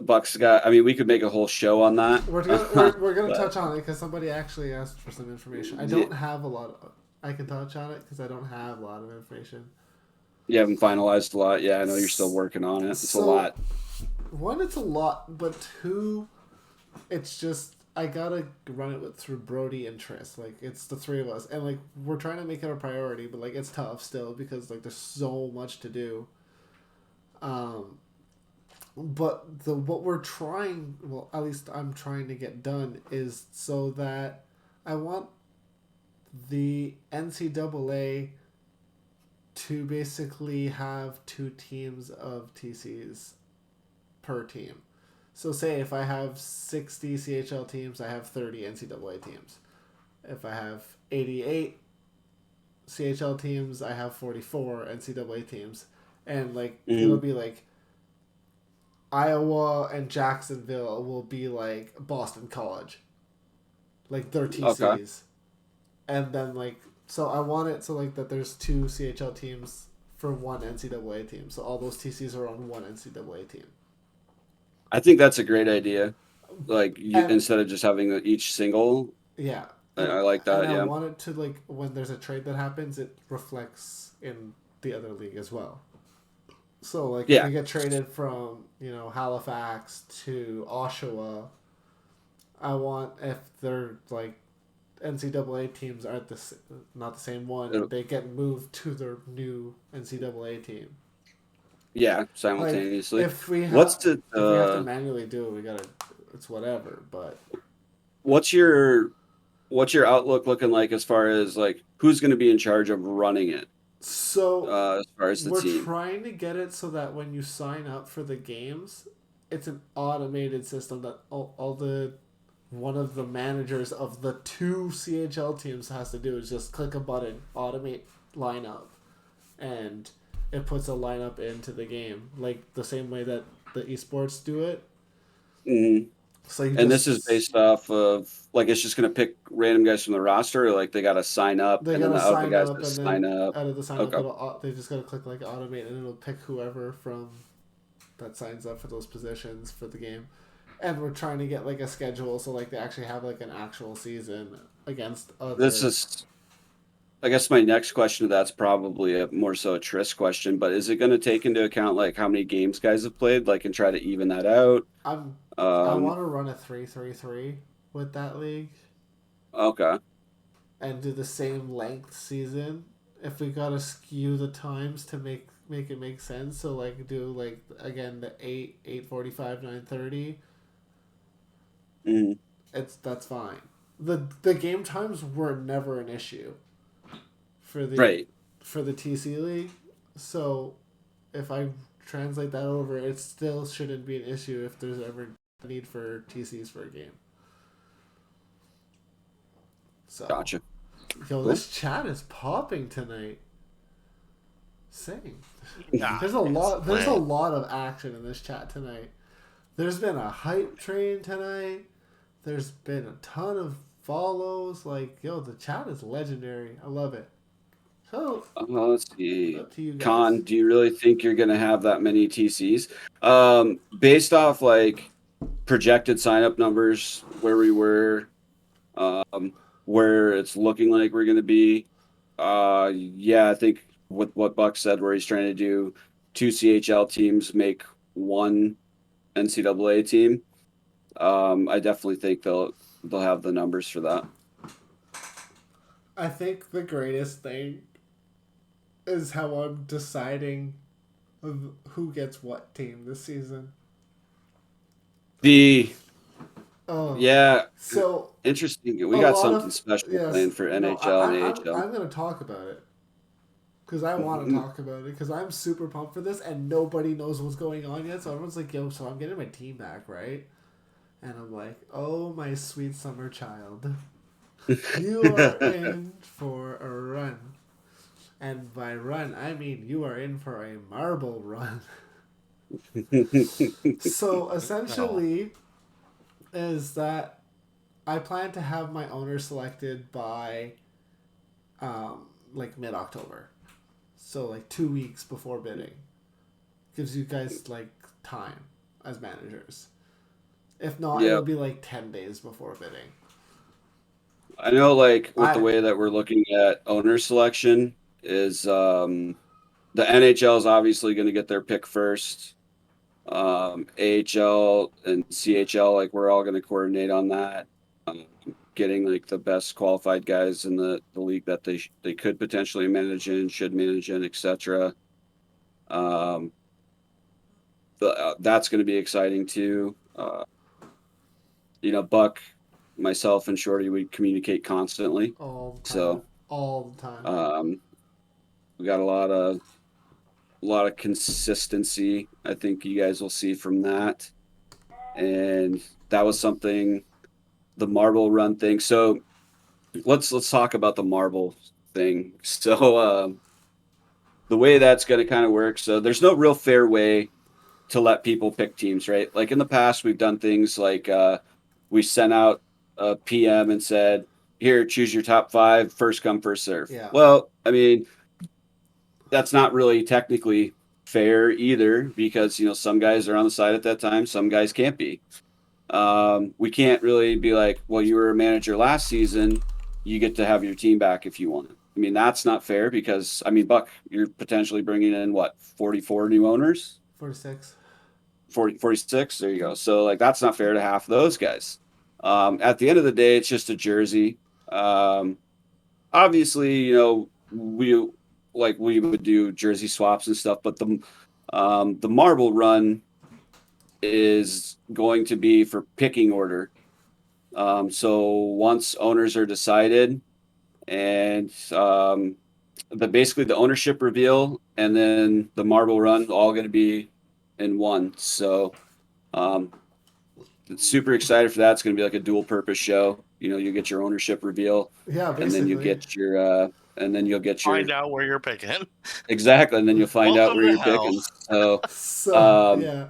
Bucks got. I mean, we could make a whole show on that. We're gonna But, touch on it because somebody actually asked for some information. I don't have a lot. I can touch on it because I don't have a lot of information. you haven't finalized a lot. Yeah, I know you're still working on it. It's a So, lot. one, it's a lot, but two, it's just I gotta run it through Brody and Tris. Like it's the three of us, and like we're trying to make it a priority, but like it's tough still because like there's so much to do. Um, but the what we're trying, well, at least I'm trying to get done is so that I want the NCAA to basically have two teams of TCs per team. So say if I have 60 CHL teams, I have 30 NCAA teams. If I have 88 CHL teams, I have 44 NCAA teams. And like it'll be like Iowa and Jacksonville will be like Boston College. Like their TCs. Okay. And then like so I want it so like that there's two CHL teams for one NCAA team. So all those TCs are on one NCAA team. I think that's a great idea. Like And instead of just having each single, yeah. I like And that. I Yeah. want it to like when there's a trade that happens, it reflects in the other league as well. So like if Yeah. we get traded from Halifax to Oshawa, I want if they're like NCAA teams aren't not the same one, It'll- they get moved to their new NCAA team. Yeah. Like Simultaneously. if we What's have the if we have to manually do it, we gotta it's whatever. But what's your outlook looking like as far as like who's going to be in charge of running it so as far as the we're team? trying to get it so that when you sign up for the games, it's an automated system that all the one of the managers of the two CHL teams has to do is just click a button, automate lineup, and it puts a lineup into the game like the same way that the esports do it. Hmm. So you And just this is based off of like it's just going to pick random guys from the roster, or like they got to sign up, they and then gotta the other sign guys up, that and sign then up. out of the sign up, Okay. they just gotta click like automate, and it'll pick whoever from that signs up for those positions for the game. And we're trying to get like a schedule so like they actually have like an actual season against other. This is, I guess, my next question to that's probably a more so a Tris question, but is it going to take into account like how many games guys have played, like, and try to even that out? I Um, want to run a 3-3-3 with that league okay. and do the same length season. If we gotta skew the times to make it make sense, so like do like again the 8:45 9:30. Mhm. That's fine. The game times were never an issue for the Right. for the TC league. So if I translate that over, it still shouldn't be an issue if there's ever a need for TCs for a game. So Gotcha. yo, Cool. this chat is popping tonight. Sing. Yeah, There's a lot. There's a lit. lot of action in this chat tonight. There's been a hype train tonight. There's been a ton of follows. Like, yo, the chat is legendary. I love it. So, Let's see. up to you guys. Con, do you really think you're going to have that many TCs? Based off like projected sign up numbers, where we were, where it's looking like we're going to be, yeah, I think with what Buck said, where he's trying to do two CHL teams make one NCAA team. I definitely think they'll have the numbers for that. I think the greatest thing is how I'm deciding of who gets what team this season. Oh, Yeah, so interesting. We a got lot something of special yes, planned for no, NHL and AHL. I'm gonna talk about it because I want to talk about it because I'm super pumped for this and nobody knows what's going on yet. So everyone's like, "Yo, so I'm getting my team back, right?" And I'm like, "Oh, my sweet summer child, you are in for a run." And by run, I mean you are in for a marble run. So essentially, is that I plan to have my owner selected by like mid October. So like 2 weeks before bidding. Gives you guys like time. as managers. If not, Yeah. it'll be like 10 days before bidding. I know, like with the I- way that we're looking at owner selection is the NHL is obviously going to get their pick first. AHL and CHL, like we're all going to coordinate on that. Getting like the best qualified guys in the league that they could potentially manage in, should manage in, etc. Um, that's going to be exciting too. Buck, myself, and Shorty, we communicate constantly. All the time. So all the time. We got a lot of consistency. I think you guys will see from that. And that was something, the marble run thing. So let's talk about the marble thing. So the way that's going to kind of work. So there's no real fair way to let people pick teams, right? Like in the past, we've done things like we sent out a PM and said, "Here, choose your top 5, first come, first serve." Yeah. Well, I mean, that's not really technically fair either, because some guys are on the side at that time, some guys can't be. We can't really be like, well, you were a manager last season, you get to have your team back if you want. I mean, that's not fair, because Buck, you're potentially bringing in what, 44 new owners, 46. 46. There you go. So like that's not fair to half those guys. At the end of the day, it's just a jersey. Obviously, we would do jersey swaps and stuff, but the marble run is going to be for picking order. So once owners are decided, and basically the ownership reveal and then the marble run all going to be in one. So super excited for that. It's going to be like a dual purpose show. You get your ownership reveal, Yeah, basically. and then you get your Find out where you're picking. Exactly, and then you'll find out Welcome where to you're hell. picking. So yeah.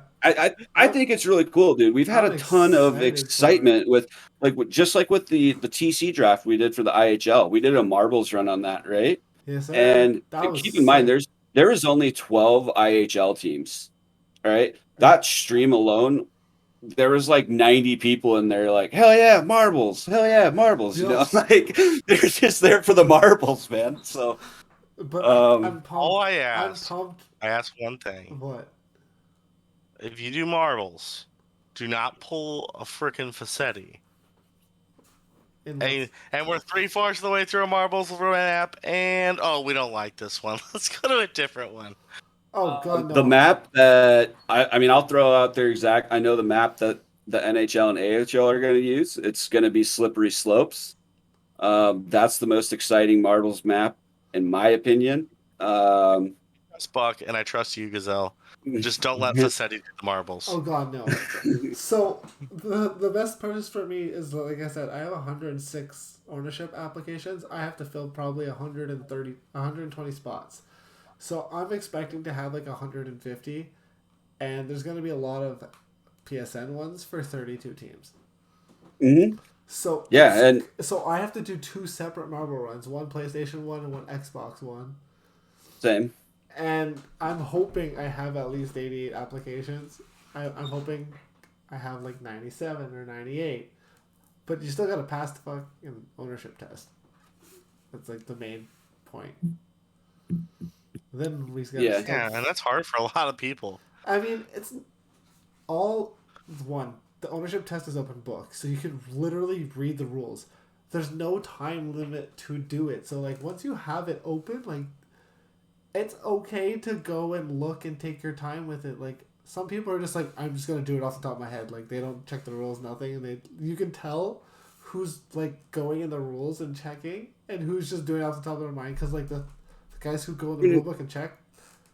I think it's really cool, dude. We've had I'm a ton of excited for excitement with just like with the TC draft we did for the IHL. We did a marbles run on that, right? Yes, sir. And That was keep in mind, sick. there is only 12 IHL teams. All right, that stream alone, there was like 90 people in there, like hell yeah, marbles, hell yeah, marbles. Yeah. Like they're just there for the marbles, man. So, But I'm pumped. All I I'm ask, pumped. I ask one thing. What? If you do marbles, do not pull a freaking Facetti. And we're 3/4 of the way through a marbles app, and we don't like this one. Let's go to a different one. Oh god, no. The map that I'll throw out there exact. I know the map that the NHL and AHL are going to use. It's going to be Slippery Slopes. That's the most exciting marbles map, in my opinion. Trust Buck, and I trust you, Gazelle. Just don't let Facetti do the marbles. Oh god, no. So the best purchase for me is, like I said, I have 106 ownership applications. I have to fill probably 120 spots. So I'm expecting to have like 150, and there's going to be a lot of PSN ones for 32 teams. Mm-hmm. So yeah, and so I have to do 2 separate marble runs, one PlayStation 1 and one Xbox 1. Same. And I'm hoping I have at least 88 applications. I'm hoping I have like 97 or 98. But you still got to pass the fucking ownership test. That's like the main point. Then we got Yeah, and that's hard for a lot of people. I mean, it's all one. The ownership test is open book, so you can literally read the rules. There's no time limit to do it. So like once you have it open, like it's okay to go and look and take your time with it. Like some people are just like, I'm just gonna do it off the top of my head. Like they don't check the rules, nothing, and you can tell who's like going in the rules and checking, and who's just doing it off the top of their mind. Because like the guys who go in the rule book and check,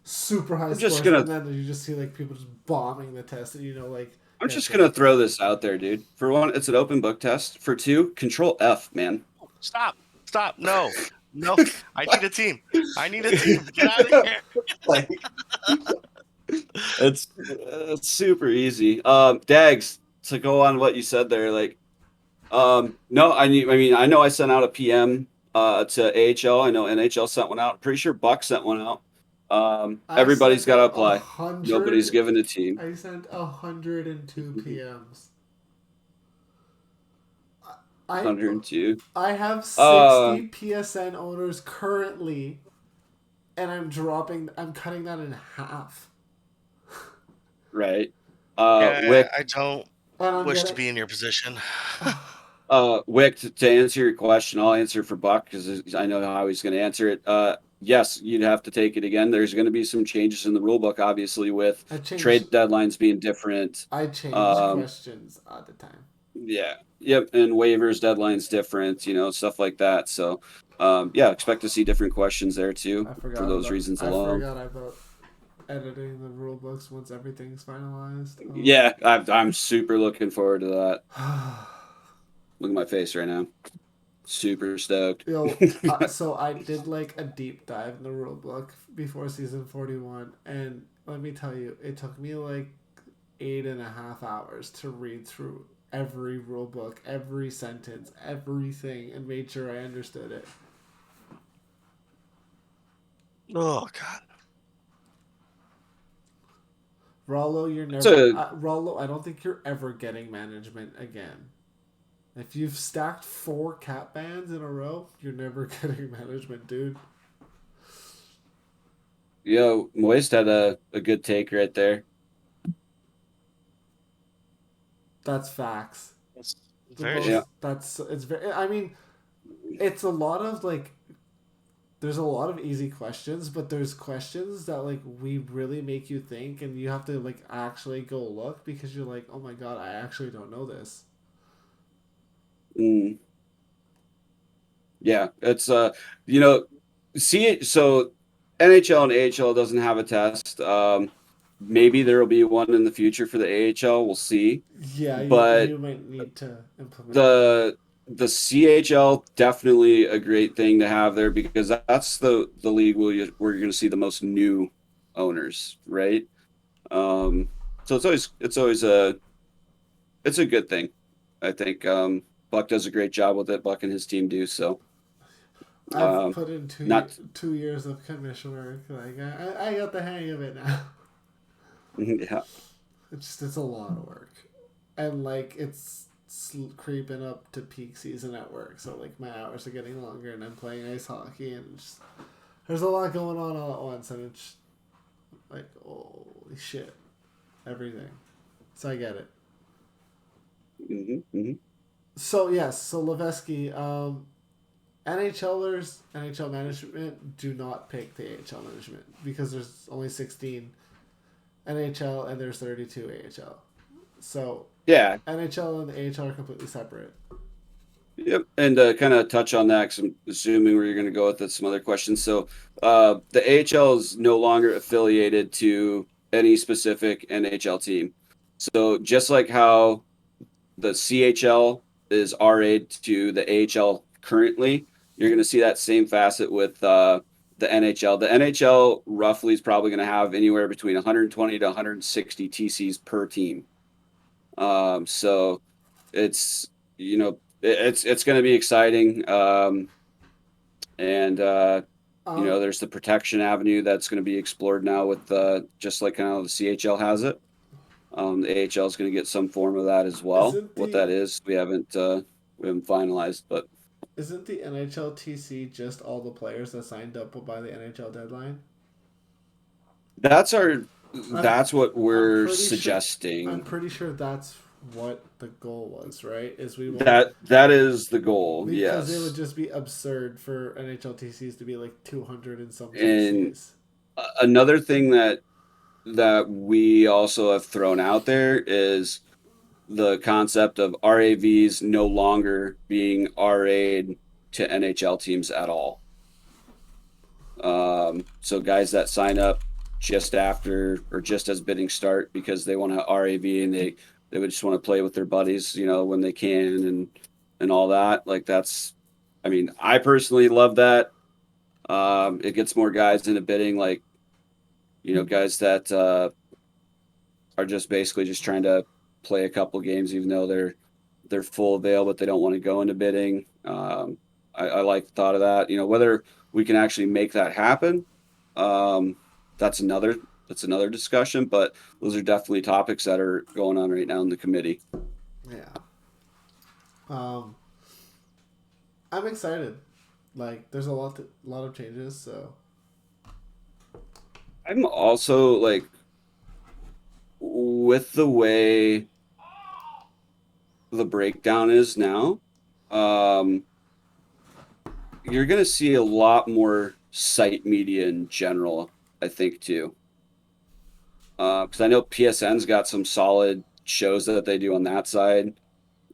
super high scores, and then you just see like people just bombing the test, and like. I'm just gonna throw this out there, dude. For one, it's an open book test. For two, Control F, man. Stop! No! I need a team. Get out of here. It's super easy. Dags, to go on what you said there, like, no, I know I sent out a PM to AHL. I know NHL sent one out. I'm pretty sure Buck sent one out. I Everybody's sent got to out apply. Nobody's 100. given a team. I sent 102 PMs. I 102. I have Uh, 60 PSN owners currently, and I'm cutting that in half. right. Yeah, Wick, I don't And I'm wish to getting. be in your position. Wick, to answer your question, I'll answer for Buck because I know how he's going to answer it. Yes, you'd have to take it again. There's going to be some changes in the rule book, obviously, with I change. trade deadlines being different. I change Um, questions all the time. yeah, yep, and waivers deadlines different, stuff like that. So, yeah, expect to see different questions there too for those reasons I alone. forgot about editing the rule books once everything's finalized. Yeah, I'm super looking forward to that. Look at my face right now. Super stoked. So I did like a deep dive in the rule book before season 41, and let me tell you, it took me like 8.5 hours to read through every rule book, every sentence, everything, and made sure I understood it. Oh God. Rollo, you're never. So Rollo, I don't think you're ever getting management again. If you've stacked 4 cap bans in a row, you're never getting management, dude. Moist had a good take right there. That's facts. That's The very most. true. It's very. I mean, it's a lot of like. There's a lot of easy questions, but there's questions that like we really make you think, and you have to like actually go look because you're like, oh my god, I actually don't know this. Mm, yeah, it's you know, see, so NHL and AHL doesn't have a test. Maybe there will be one in the future for the AHL. We'll see. Yeah, But you might need to implement that. the CHL definitely a great thing to have there because that's the league where you're going to see the most new owners, right? Um, so it's always a good thing. I think Buck does a great job with it. Buck and his team do so. I've Um, put in not 2 years of commission work. Like I got the hang of it now. yeah. It's a lot of work, and like it's creeping up to peak season at work. So like my hours are getting longer, and I'm playing ice hockey, and there's a lot going on all at once, and it's like holy shit, everything. So I get it. Hmm. So yes, so Levesky, NHLers, NHL management do not pick the AHL management because there's only 16 NHL and there's 32 AHL. So Yeah. NHL and the AHL are completely separate. Yep. And kind of touch on that because I'm assuming where you're going to go with it, some other questions. So the AHL is no longer affiliated to any specific NHL team. So just like how the CHL is RA'd to the AHL currently, you're going to see that same facet with the NHL. The NHL roughly is probably going to have anywhere between 120 to 160 TCs per team. So it's it's going to be exciting. And Um, there's the protection avenue that's going to be explored now with just like how the CHL has it. The AHL is going to get some form of that as well. isn't What the that is, we haven't finalized, but isn't the NHL TC just all the players that signed up by the NHL deadline? that's our I'm that's what I'm we're pretty sure I'm suggesting. pretty sure that's what the goal was, right? Is we want That is the goal, because it would yes. just be absurd for NHL TCs to be like 200 and some And TCs. another thing that we also have thrown out there is the concept of RAVs no longer being RA'd to NHL teams at all. So guys that sign up just after or just as bidding start because they want to RAV and they would just want to play with their buddies, when they can and all that. Like that's, I mean, I personally love that. It gets more guys into bidding, like guys that are just basically just trying to play a couple games, even though they're full avail, but they don't want to go into bidding. I like the thought of that. Whether we can actually make that happen, um, that's another discussion. But those are definitely topics that are going on right now in the committee. Yeah. I'm excited. Like, there's a lot of changes. So I'm also like, with the way the breakdown is now, um, you're going to see a lot more site media in general, I think, too. Because I know PSN's got some solid shows that they do on that side.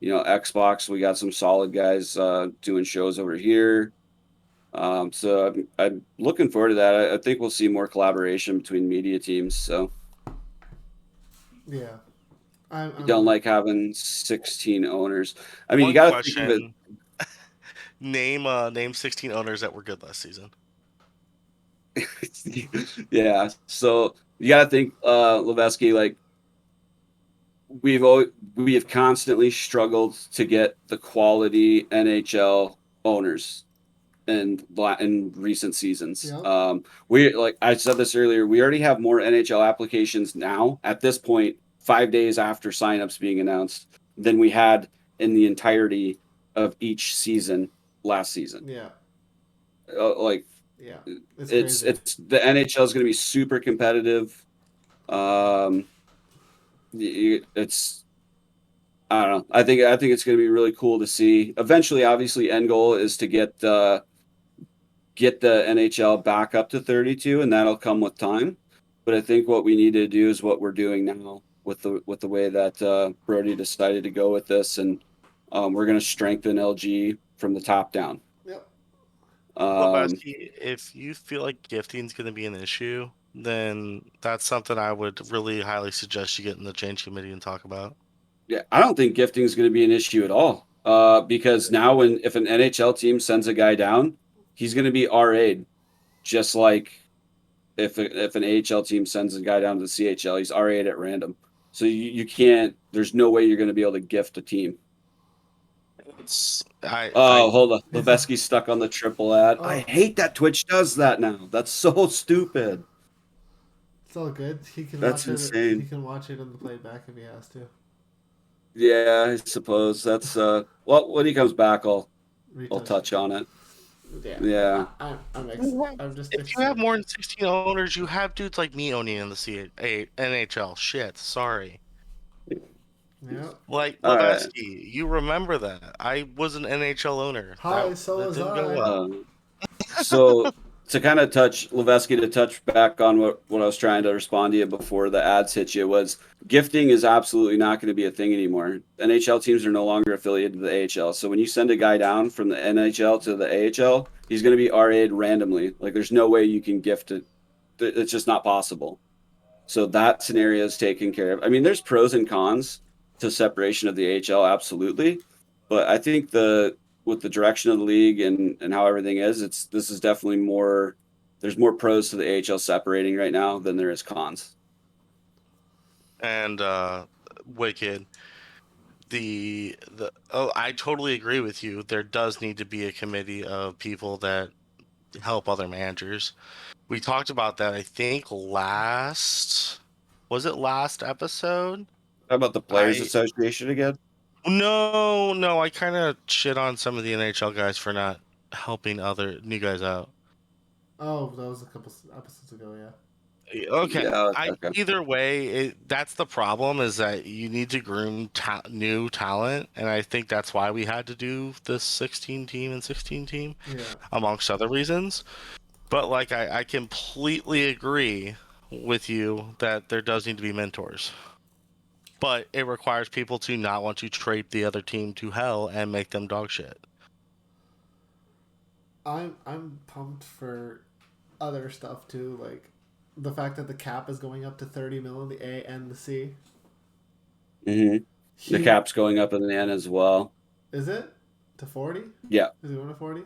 Xbox, we got some solid guys doing shows over here. So I'm looking forward to that. I think we'll see more collaboration between media teams. So yeah, you I'm don't really, like having 16 owners. I mean, you One got to think of it. question: name 16 owners that were good last season. Yeah. So you got to think, Levesky, like we have constantly struggled to get the quality NHL owners in recent seasons. yeah, We, like I said this earlier, we already have more NHL applications now at this point, 5 days after signups being announced, than we had in the entirety of each season last season. yeah, Like yeah. It's it's crazy. it's the NHL is going to be super competitive. Um, it's I don't know. I think it's going to be really cool to see. Eventually, obviously, end goal is to get the NHL back up to 32, and that'll come with time. But I think what we need to do is what we're doing now with the way that Brody decided to go with this, and we're going to strengthen LG from the top down. Yep. Um, Leveski, if you feel like gifting is going to be an issue, then that's something I would really highly suggest you get in the change committee and talk about. yeah, I don't think gifting is going to be an issue at all. Because now, if an NHL team sends a guy down, he's going to be RA'd, just like if an AHL team sends a guy down to the CHL, he's RA'd at random. So you can't. There's no way you're going to be able to gift a team. It's Oh, I hold on. It's a, Leveski's stuck on the triple ad. I oh, hate that Twitch does that now. That's so stupid. it's all good. He can That's watch it. He insane. can watch it on the playback if he has to. Yeah, I suppose that's well, when he comes back, I'll Retouch touch it. on it. Yeah. Yeah. I'm just if you have excited. more than 16 owners, you have dudes like me owning in the NHL. Shit, sorry. Yeah. Like All right. Leveski, you remember that. I was an NHL owner. Hi, That so that was didn't go I. well. So to kind of touch Leveski, to touch back on what I was trying to respond to you before the ads hit you, was gifting is absolutely not going to be a thing anymore. NHL teams are no longer affiliated with the AHL. So when you send a guy down from the NHL to the AHL, he's going to be RA'd randomly. Like there's no way you can gift it. It's just not possible. So that scenario is taken care of. I mean, there's pros and cons to separation of the AHL, absolutely. But I think with the direction of the league and how everything is, this is definitely more. There's more pros to the AHL separating right now than there is cons. And Wicked, the I totally agree with you. There does need to be a committee of people that help other managers. We talked about that, I think, last episode? How about the Players I Association again? no, I kind of shit on some of the NHL guys for not helping other new guys out. Oh, that was a couple episodes ago. Yeah. Okay, Yeah. I Okay. either way, that's the problem is that you need to groom new talent, and I think that's why we had to do this 16 team and 16 team, Yeah. amongst other reasons. But like, I completely agree with you that there does need to be mentors. But it requires people to not want to trade the other team to hell and make them dog shit. I'm pumped for other stuff too, like the fact that the cap is going up to 30 mil in the A and the C. hmm The Huge. cap's going up in the end as well. Is it to 40? Yeah. Is it going to 40?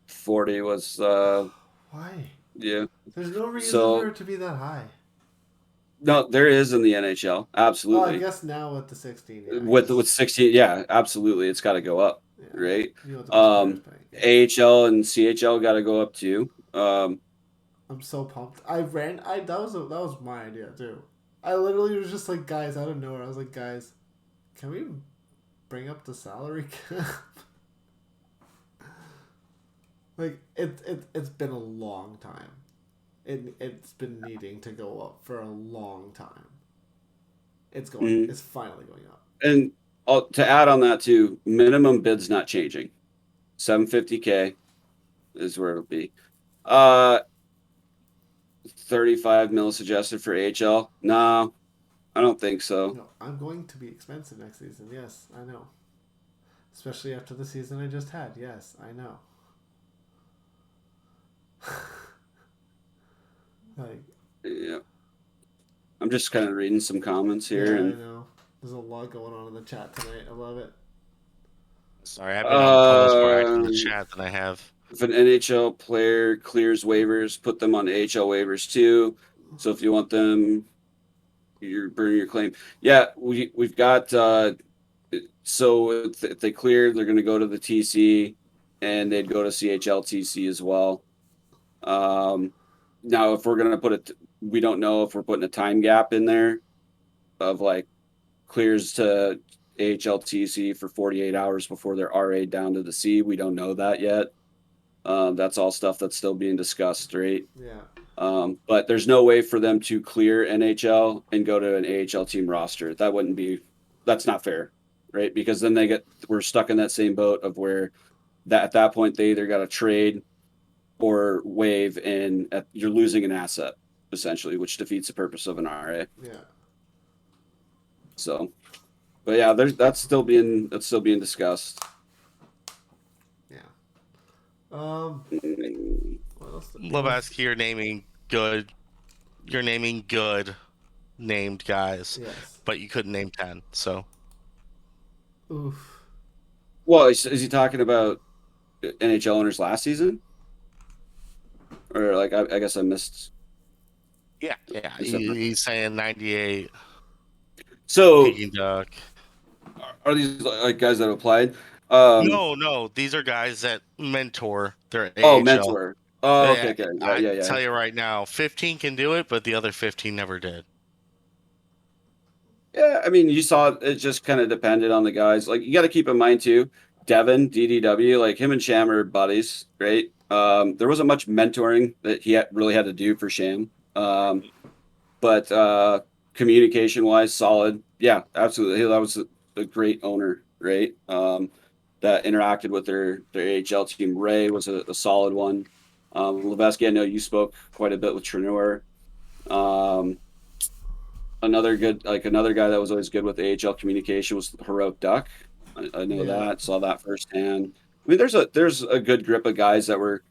40 was Why? yeah. There's no reason for So it to be that high. no, there is in the NHL. Oh, I Absolutely. guess now with the 16, yeah, I With guess. 16, yeah, absolutely. It's got to go up, Yeah. right? You know what the players paying. AHL and CHL got to go up too. I'm so pumped. That was my idea too. I literally was just like, guys, out of nowhere. I was like, guys, can we bring up the salary cap? Like it's been a long time. It's been needing to go up for a long time. It's finally going up. And to add on that too, minimum bid's not changing. 750K is where it'll be. 35 mil suggested for AHL. No, I don't think so. No, I'm going to be expensive next season. Yes, I know. Especially after the season I just had. Yes, I know. Like, Yeah. I'm just kind of reading some comments here. yeah, I And know. There's a lot going on in the chat tonight. I love it. Sorry, I've been almost more active in the chat than I have. if an NHL player clears waivers, put them on AHL waivers too. So if you want them, you're burning your claim. Yeah, we've got. So if they clear, they're going to go to the TC, and they'd go to CHLTC as well. Now, if we're going to put it, we don't know if we're putting a time gap in there of like clears to AHLTC for 48 hours before they're RA down to the C. We don't know that yet. That's all stuff that's still being discussed, right? Yeah. But there's no way for them to clear NHL and go to an AHL team roster. That's not fair, right? Because then we're stuck in that same boat of where at that point they either got to trade or waive, and you're losing an asset essentially, which defeats the purpose of an RA. Yeah. So, but yeah, that's still being discussed. Yeah. Mm, What else? Levaski, you're naming good named guys, Yes. but you couldn't name 10. So Oof. Well, is he talking about NHL owners last season? Or like I guess I missed. yeah, he's saying 98. So Peking Duck. are these like guys that applied? No, these are guys that mentor their Oh, AHL. mentor. Oh, okay. I Yeah. tell you right now, 15 can do it, but the other 15 never did. Yeah, I mean, you saw it just kind of depended on the guys. Like you got to keep in mind too, Devin DDW, like him and Sham are buddies, right? There wasn't much mentoring that he really had to do for Sham, but communication wise, solid. Yeah, absolutely. That was a great owner, right? That interacted with their AHL team. Ray was a solid one. Leveski, I know you spoke quite a bit with Trenor. Another guy that was always good with AHL communication was Heroic Duck. I know that, saw that firsthand. I mean, there's a good grip of guys that were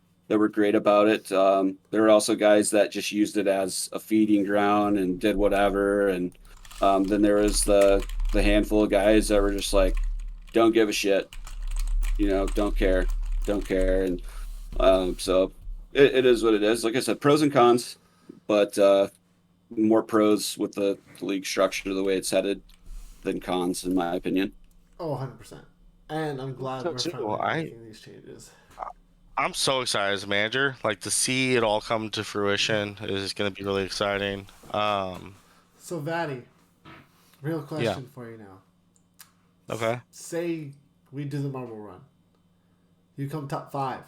great about it. There were also guys that just used it as a feeding ground and did whatever. And then there was the handful of guys that were just like, don't give a shit, don't care. And so it is what it is. Like I said, pros and cons, but more pros with the league structure the way it's headed than cons, in my opinion. Oh, 100%. And I'm glad we're finally making these changes. I'm so excited as a manager. Like to see it all come to fruition is going to be really exciting. So, Vatty, real question for you now. Okay. Say we do the marble run. You come top 5.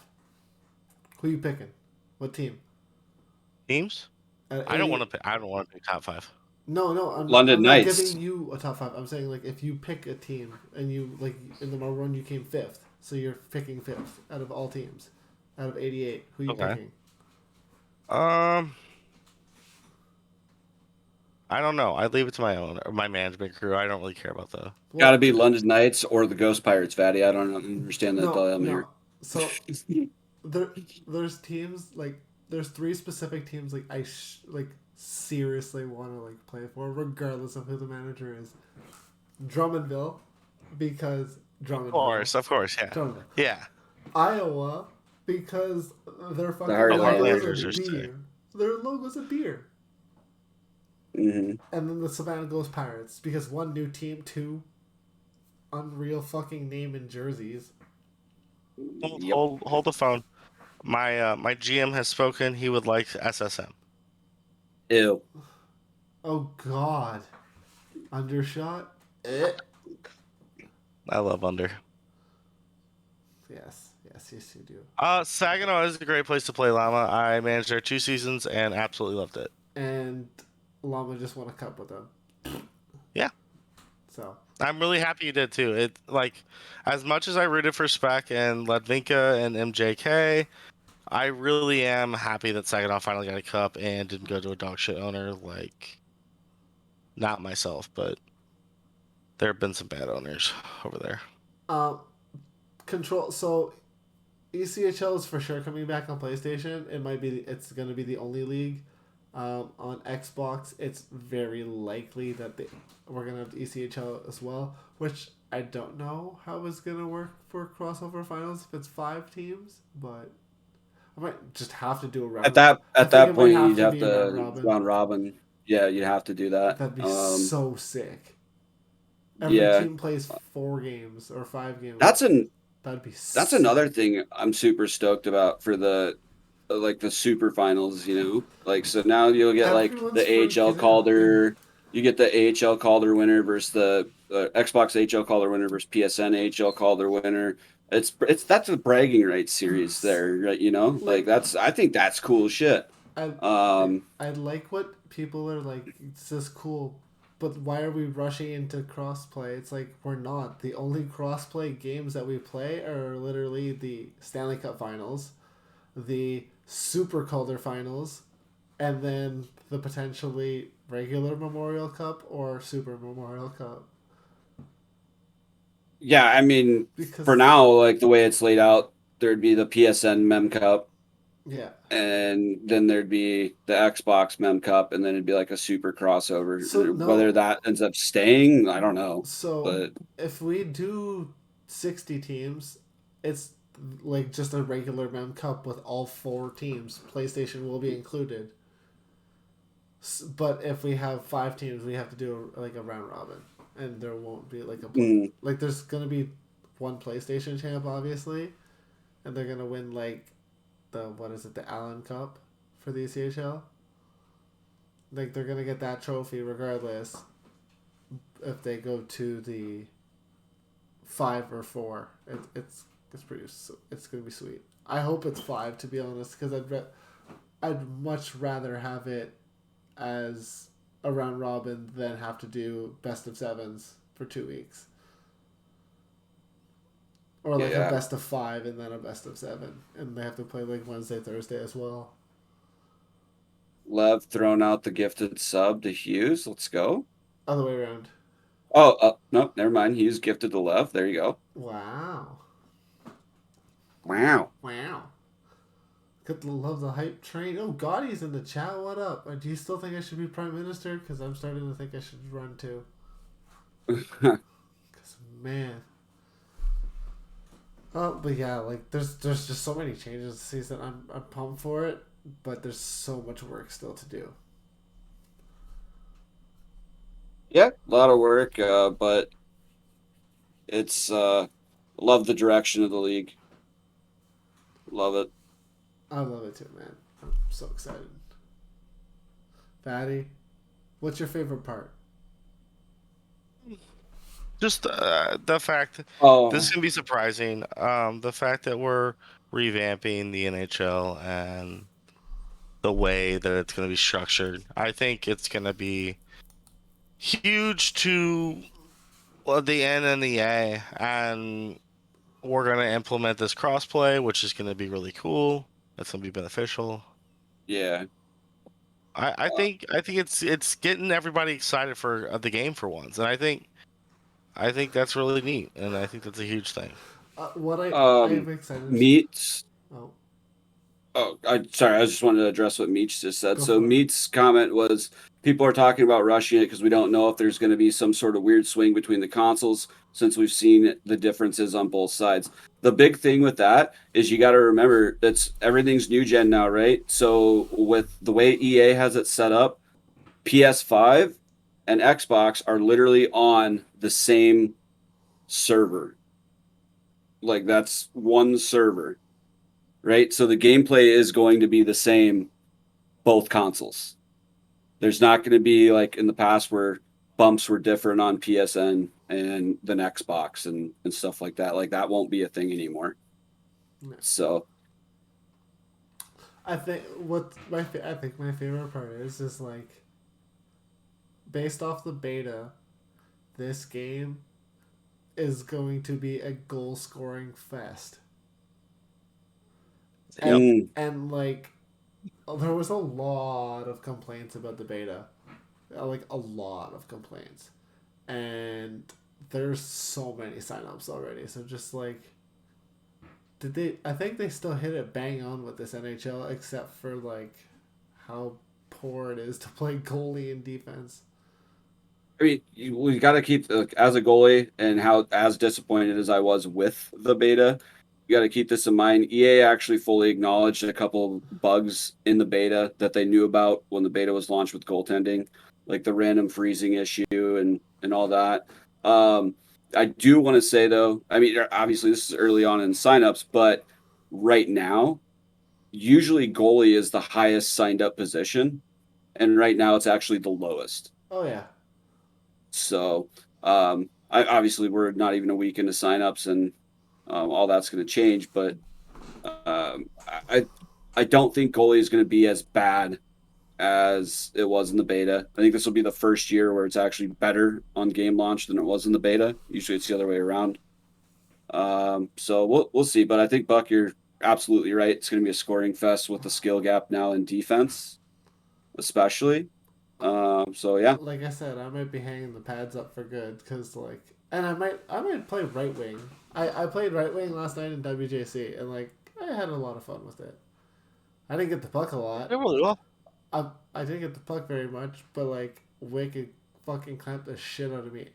Who you picking? What team? Teams? I don't want to pick top 5. No, I'm London not Knights. giving you a top 5. I'm saying like if you pick a team and you like in the marble run you came 5th, so you're picking 5th out of all teams, out of 88. Who you picking? I don't know. I leave it to my management crew. I don't really care about the. Got to be London Knights or the Ghost Pirates, Fatty. I don't understand that dilemma here. So there's teams like there's 3 specific teams like I seriously want to like play for, regardless of who the manager is. Drummondville, because Drummondville. Of course, yeah. Drummondville. Yeah. Iowa, because their fucking Heartlanders logo's a beer. Their logo's a beer. Mm-hmm. And then the Savannah Ghost Pirates, because 1 new team, 2 unreal fucking name and jerseys. Hold the phone. My GM has spoken. He would like SSM. Ew. Oh God, Undershot. Eh. I love under. Yes, you do. Saginaw is a great place to play Llama. I managed there 2 seasons and absolutely loved it. And Llama just won a cup with them. Yeah. So I'm really happy you did too. It like as much as I rooted for Spec and Ledvinka and MJK, I really am happy that Saginaw finally got a cup and didn't go to a dog shit owner. Like, not myself, but there have been some bad owners over there. um, control. So ECHL is for sure coming back on PlayStation. It's going to be the only league. On Xbox, it's very likely that we're going to have ECHL as well, which I don't know how it's going to work for crossover finals if it's 5 teams, but I might just have to do a round. At think that it might point, you'd have be round to robin. round robin. Yeah, you'd have to do that. That'd be so sick. Every Yeah, team plays 4 games or 5 games. That'd be that's another thing I'm super stoked about for the like the super finals. Like so now you'll get like Everyone's the AHL freaking out. Calder. You get the AHL Calder winner versus the Xbox AHL Calder winner versus PSN AHL Calder winner. That's a bragging rights series there, right? Like I think that's cool shit. I Um, I like what people are like. It's just cool, but why are we rushing into crossplay? It's like we're not. The only crossplay games that we play are literally the Stanley Cup Finals, the Super Calder Finals, and then the potentially regular Memorial Cup or Super Memorial Cup. yeah, I mean, Because for now, like the way it's laid out, there'd be the PSN Mem Cup, yeah, and then there'd be the Xbox Mem Cup, and then it'd be like a super so crossover. Whether no, that ends up staying, I don't know. so But if we do 60 teams, it's like just a regular Mem Cup with all 4 teams. PlayStation will be included. But if we have 5 teams, we have to do like a round robin, and there won't be like mm, like there's gonna be one PlayStation champ, obviously, and they're gonna win like the what is it, the Allen Cup for the ECHL. Like they're gonna get that trophy regardless if they go to the 5 or 4. It's pretty. It's gonna be sweet. I hope it's 5 to be honest, because I'd much rather have it as a round robin than have to do best of sevens for 2 weeks, or like a yeah, best of 5 and then a best of 7, and they have to play like Wednesday, Thursday as well. Lev thrown out the gifted sub to Hughes. Let's go. Other way around. Oh, no, never mind. Hughes gifted to Lev. There you go. Wow. Wow. Wow. Good love the hype train. Oh, Gotti's in the chat. What up? Do you still think I should be prime minister? Because I'm starting to think I should run too. Because man. Oh, but yeah, like there's just so many changes this season. I'm pumped for it, but there's so much work still to do. Yeah, a lot of work, but it's love the direction of the league. Love it. I love it too, man. I'm so excited. Fatty, what's your favorite part? Just the fact Oh, this is gonna be surprising. The fact that we're revamping the NHL and the way that it's gonna be structured, I think it's gonna be huge to the N and the A, and we're gonna implement this crossplay, which is gonna be really cool. That's gonna be beneficial. yeah. I think it's getting everybody excited for the game for once, and I think that's really neat, and I think that's a huge thing. What I'm Um, excited. Meats. Oh, Sorry. I just wanted to address what Meats just said. go So for it. Meats' comment was, people are talking about rushing it because we don't know if there's going to be some sort of weird swing between the consoles since we've seen the differences on both sides. The big thing with that is you got to remember that's everything's new gen now, right? So with the way EA has it set up, PS5 and Xbox are literally on the same server. Like that's one server. right? So the gameplay is going to be the same both consoles. There's not going to be like in the past where bumps were different on PSN and then Xbox and stuff like that. Like that won't be a thing anymore. No. So I think I think my favorite part is like based off the beta, this game is going to be a goal scoring fest. Yep. And like there was a lot of complaints about the beta. Like a lot of complaints. And there's so many signups already. So just like I think they still hit it bang on with this NHL except for like how poor it is to play goalie in defense. I mean, we got to keep as a goalie and how as disappointed as I was with the beta. You got to keep this in mind. EA actually fully acknowledged a couple bugs in the beta that they knew about when the beta was launched with goaltending, like the random freezing issue and all that. I do want to say though, I mean, obviously this is early on in signups, but right now, usually goalie is the highest signed up position, and right now it's actually the lowest. Oh yeah. So obviously we're not even a week into signups, and all that's going to change. But um, I I don't think goalie is going to be as bad as it was in the beta. I think this will be the first year where it's actually better on game launch than it was in the beta. Usually it's the other way around. So we'll see. But I think Buck, you're absolutely right. It's going to be a scoring fest with the skill gap now in defense, especially. So yeah. Like I said, I might be hanging the pads up for good because like, and I might play right wing. I played right wing last night in WJC and like I had a lot of fun with it. I didn't get the puck a lot. Yeah, really well. I didn't get the puck very much, but like Wicked fucking clamped the shit out of me.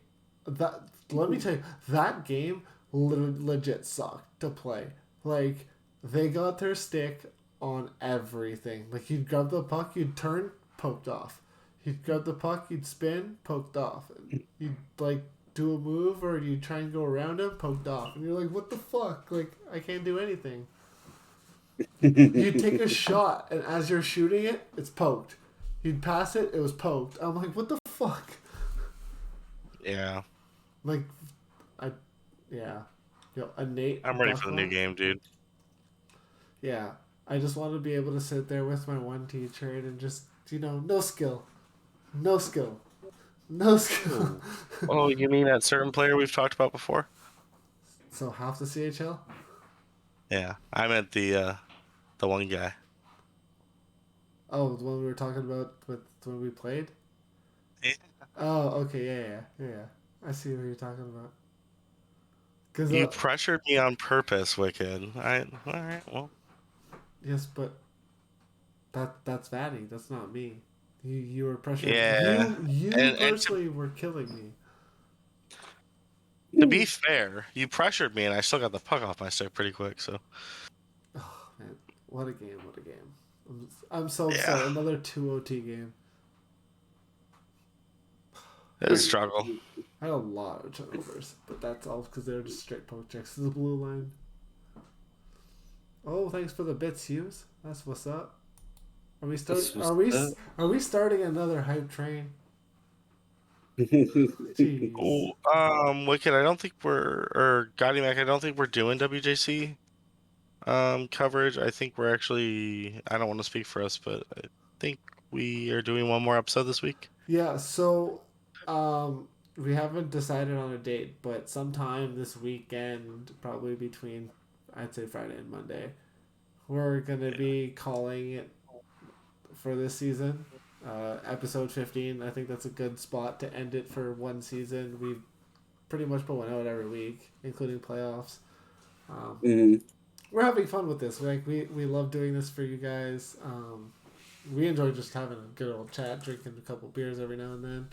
That let me tell you, that game legit sucked to play. Like they got their stick on everything. Like you'd grab the puck, you'd turn, poked off. You'd grab the puck, you'd spin, poked off. You'd like do a move or you try and go around him, poked off. And you're like, what the fuck? Like I can't do anything. You take a shot, and as you're shooting it, it's poked. You'd pass it, it was poked. I'm like, what the fuck? Yeah. Like, yeah. Yo, a Nate. I'm ready for the Buckland. new game, dude. Yeah. I just want to be able to sit there with my one teacher and just, no skill. No skill. No skill. Oh, you mean that certain player we've talked about before? So, half the CHL? Yeah. I meant the one guy. Oh, the one we were talking about with when we played? Yeah. Oh, okay, yeah. I see what you're talking about. Cause, You pressured me on purpose, Wicked. All right, well. yes, but that's Vanny. That's not me. You were pressuring. Yeah. You And personally were killing me. to be fair, you pressured me, and I still got the puck off my stick pretty quick. So Oh man, what a game! What a game! I'm so Yeah. upset. Another 2 OT game. it's a struggle. I had a lot of turnovers, but that's all because they were just straight poke checks to the blue line. Oh, thanks for the bits, Hughes. That's what's up. Are we That's starting? what's Are we starting another hype train? Jeez. Oh, Wicked. I don't think or Gotti Mac. I don't think we're doing WJC coverage. I think we're actually. I don't want to speak for us, but I think we are doing one more episode this week. Yeah, so we haven't decided on a date, but sometime this weekend, probably between I'd say Friday and Monday, we're gonna be calling it for this season. Episode 15. I think that's a good spot to end it for one season. We pretty much put one out every week, including playoffs. We're having fun with this. Like we love doing this for you guys. We enjoy just having a good old chat, drinking a couple beers every now and then.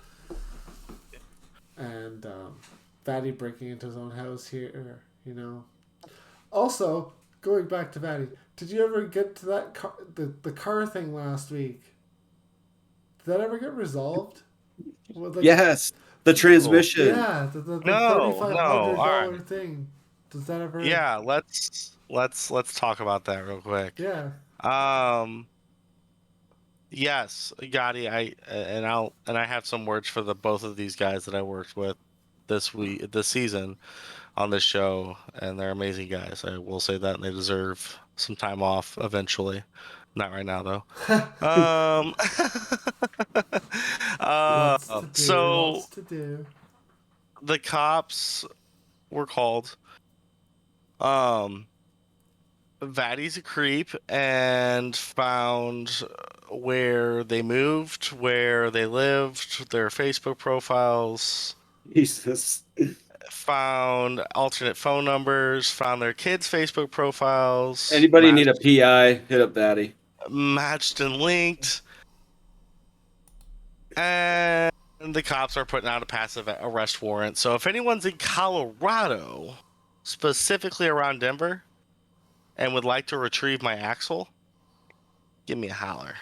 And Fatty breaking into his own house here, Also, going back to Fatty, did you ever get to that car, the car thing last week? Did that ever get resolved? With, Yes, the transmission. Yeah, the No, $3,500 all right. thing. Does that ever? Yeah, let's let's talk about that real quick. Yeah. Yes, Gotti, I have some words for the both of these guys that I worked with this season on this show, and they're amazing guys. I will say that, and they deserve some time off eventually. Not right now though. Um, Lots to do. so Lots to do. the cops were called. Um, Vatty's a creep and found where they moved, where they lived, their Facebook profiles, Jesus. found alternate phone numbers, found their kids' Facebook profiles, Anybody need a PI? Hit up Batty. matched and linked. And the cops are putting out a passive arrest warrant. So if anyone's in Colorado, specifically around Denver, and would like to retrieve my axle, give me a holler.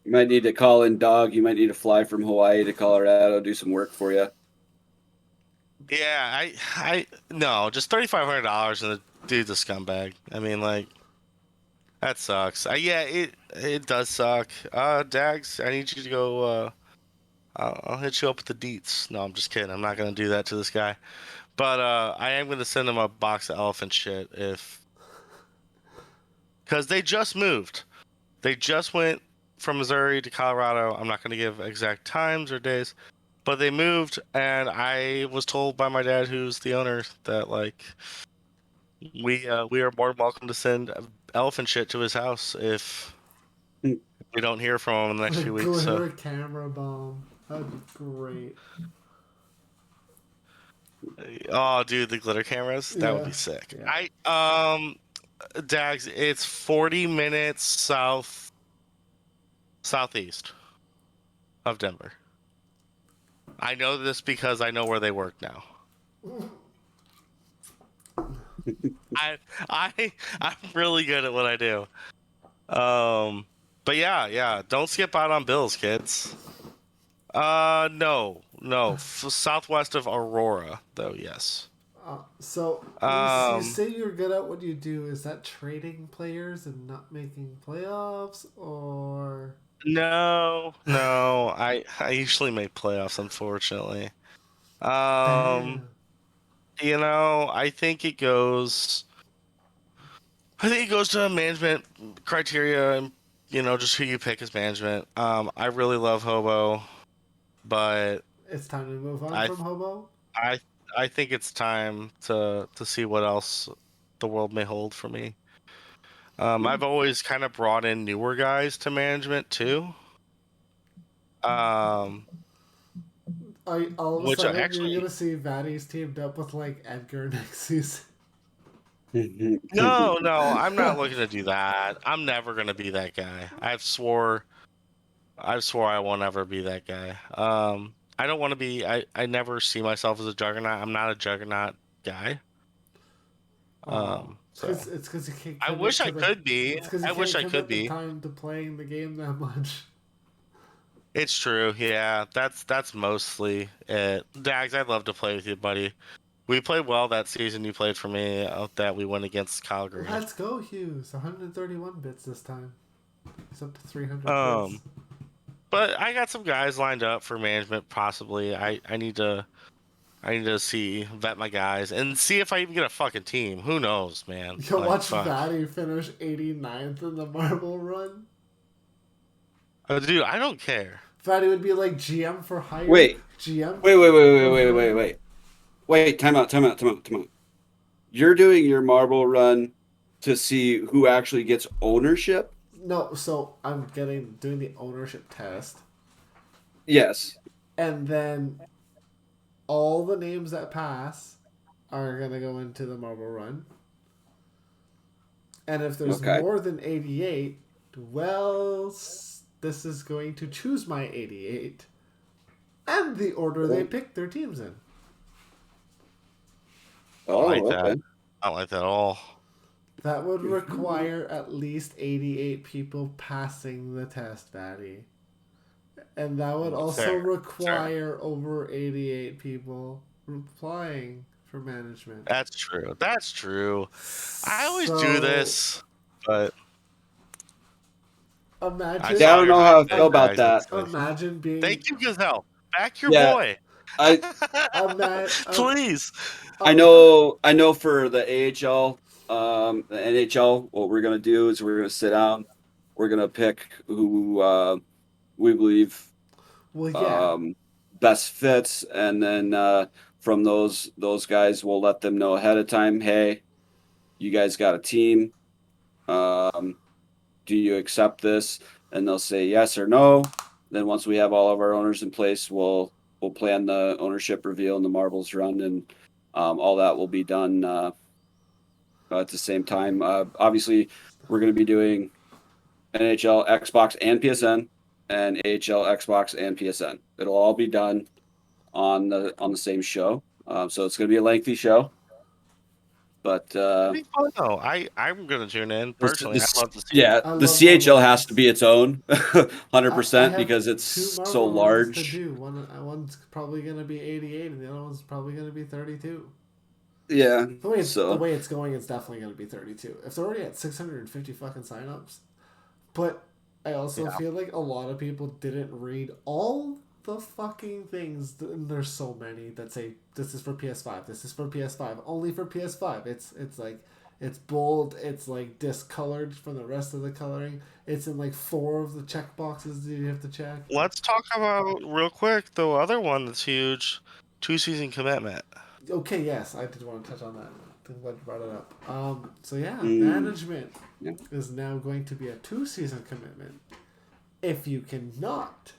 You might need to call in Dog. You might need to fly from Hawaii to Colorado, do some work for you. Yeah, I no, just $3,500 and the dude's a scumbag. I mean, like, that sucks. Yeah, it does suck. Dags, I need you to go. I'll hit you up with the deets. No, I'm just kidding. I'm not gonna do that to this guy. But I am gonna send him a box of elephant shit because they just moved. They just went from Missouri to Colorado. I'm not gonna give exact times or days, but they moved, and I was told by my dad, who's the owner, that like we are more than welcome to send elephant shit to his house if we don't hear from him in the next few weeks. So. Glitter camera bomb. That'd be great. Oh, dude, the glitter cameras. That would be Yeah. sick. Yeah. Dags, it's 40 minutes southeast of Denver. I know this because I know where they work now. I'm really good at what I do. But yeah, don't skip out on bills, kids. No, southwest of Aurora, though. Yes. So you Um, say you're good at what you do. Is that trading players and not making playoffs, or no, I usually make playoffs, unfortunately. Um, damn? I think it goes. I think it goes to management criteria and just who you pick as management. I really love Hobo, but It's time to move on I from Hobo. I I think it's time to see what else the world may hold for me. I've always kind of brought in newer guys to management too. Um, All of a which sudden you're actually gonna see Vatty's teamed up with like Edgar next season. no, I'm not looking to do that. I'm never gonna be that guy. I've swore I won't ever be that guy. I don't want to be. I never see myself as a juggernaut. I'm not a juggernaut guy. So It's because you can't. I Commit wish to I the, could be. It's because you I can't wish I could commit the be. time to playing the game that much. It's true. Yeah, that's mostly it. Dags, I'd love to play with you, buddy. We played well that season you played for me. That we went against Calgary. Let's go, Hughes. 131 bits this time. It's up to 300 bits. Um, but I got some guys lined up for management. Possibly. I need to. I need to vet my guys and see if I even get a fucking team. Who knows, man? You'll Like, watch fuck. Vatty finish 89th in the marble run. Dude, I don't care. Vatty would be like GM for hire. Wait. GM. Wait, time out. You're doing your marble run to see who actually gets ownership? No, so I'm doing the ownership test, Yes. and then all the names that pass are gonna go into the marble run. And if there's Okay. more than 88, well, this is going to choose my 88 and the order they pick their teams in. Oh, I like okay. that. I don't like that at all. That would require at least 88 people passing the test, Batty. And that would also Fair. require over 88 people replying for management. That's true. That's true. I always So, do this, but Imagine, Yeah, I don't know how I thing, feel about guys. that. imagine being. Thank you, Gazelle. Back your Yeah, boy. I Please. I know for the AHL, the NHL, what we're gonna do is we're gonna sit down, we're gonna pick who we believe Well, yeah. best fits, and then from those guys, we'll let them know ahead of time. Hey, you guys got a team. Um, do you accept this? And they'll say yes or no. Then once we have all of our owners in place, we'll plan the ownership reveal and the marbles run, and all that will be done at the same time. Obviously, we're going to be doing NHL, Xbox, and PSN, and AHL, Xbox, and PSN. It'll all be done on the same show. So it's going to be a lengthy show, but It'd be fun though. I'm gonna tune in personally. I'd love to see it. yeah, I the love CHL Marvel has to ones. be its own, I 100% have because two it's so Marvel ones to large. do. One's probably gonna be 88, and the other one's probably gonna be 32. Yeah, The way so it's going, it's definitely gonna be 32. If they're already at 650 fucking signups, but I also Yeah. feel like a lot of people didn't read all the fucking things. And there's so many that say this is for PS5. This is for PS5. Only for PS5. It's like it's bold. It's like discolored from the rest of the coloring. It's in like 4 of the check boxes that you have to check. Let's talk about real quick the other one that's huge, 2-season commitment. Okay, yes, I did want to touch on that. I'm glad you brought it up. So yeah, Mm. management Yeah. is now going to be a 2-season commitment. If you cannot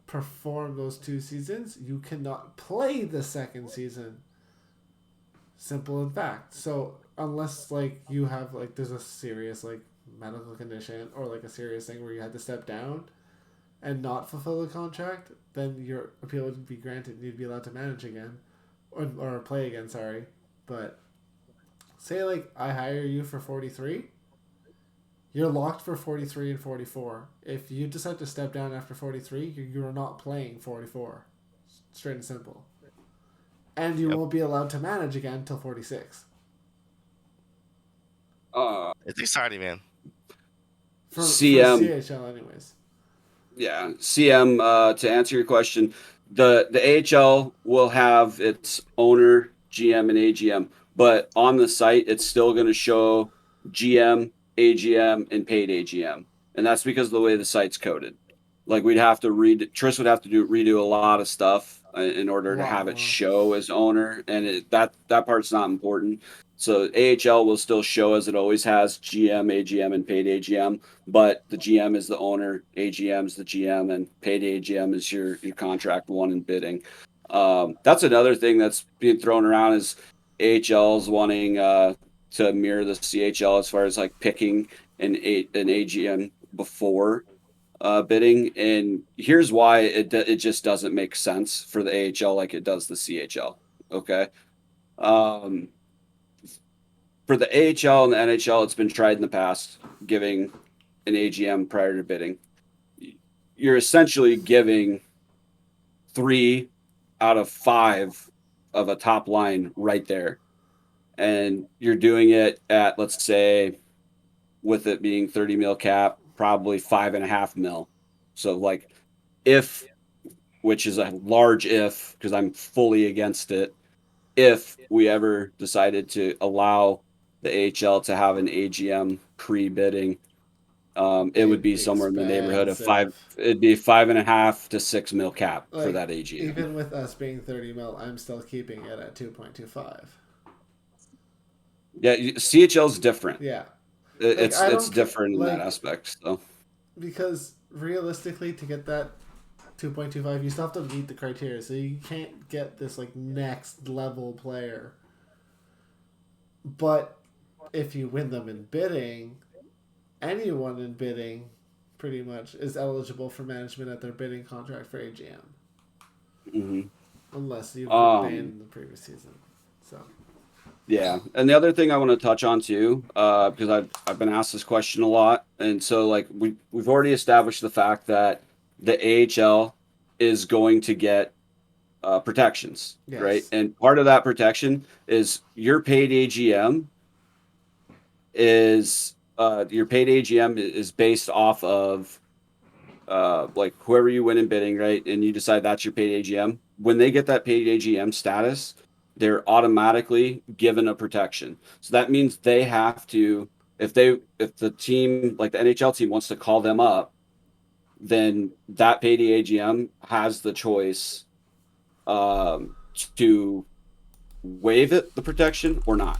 perform those 2 seasons, you cannot play the second season. Simple in fact. So unless like you have like there's a serious like medical condition or like a serious thing where you had to step down and not fulfill the contract, then your appeal would be granted and you'd be allowed to manage again or play again, sorry. But say like I hire you for 43, you're locked for 43 and 44. If you decide to step down after 43, you're not playing 44. Straight and simple. And you Yep. won't be allowed to manage again until 46. It's exciting, man. For CM. CHL anyways. Yeah, CM. To answer your question, the AHL will have its owner, GM, and AGM, but on the site, it's still going to show GM, AGM, and paid AGM, and that's because of the way the site's coded. Like we'd have to Tris would have to redo a lot of stuff in order to have it show as owner, and that part's not important. So AHL will still show as it always has GM, AGM, and paid AGM, but the GM is the owner, AGM is the GM, and paid AGM is your contract one in bidding. That's another thing that's being thrown around is AHL's wanting to mirror the CHL as far as like picking an AGM before bidding, and here's why it just doesn't make sense for the AHL like it does the CHL. Okay. For the AHL and the NHL, it's been tried in the past, giving an AGM prior to bidding. You're essentially giving 3 out of 5 of a top line right there. And you're doing it at, let's say, with it being 30 mil cap, probably 5.5 mil. So, like, if, which is a large if, because I'm fully against it, if we ever decided to allow the AHL to have an AGM pre-bidding, it would be somewhere in the neighborhood of 5. It'd be 5.5 to 6 mil cap for that AGM. Even with us being 30 mil, I'm still keeping it at 2.25. Yeah, CHL's different. Yeah, It's different in that aspect. So because realistically, to get that 2.25, you still have to meet the criteria. So you can't get this like next level player. But if you win them in bidding, anyone in bidding pretty much is eligible for management at their bidding contract for AGM. Mm-hmm. Unless you've been banned in the previous season. So yeah, and the other thing I want to touch on too, because I've been asked this question a lot, and so like we've already established the fact that the AHL is going to get protections, Yes. right? And part of that protection is your paid AGM is based off of like whoever you win in bidding, right? And you decide that's your paid AGM. When they get that paid AGM status, they're automatically given a protection. So that means they have to, if the team, like the NHL team, wants to call them up, then that paid AGM has the choice to waive the protection or not,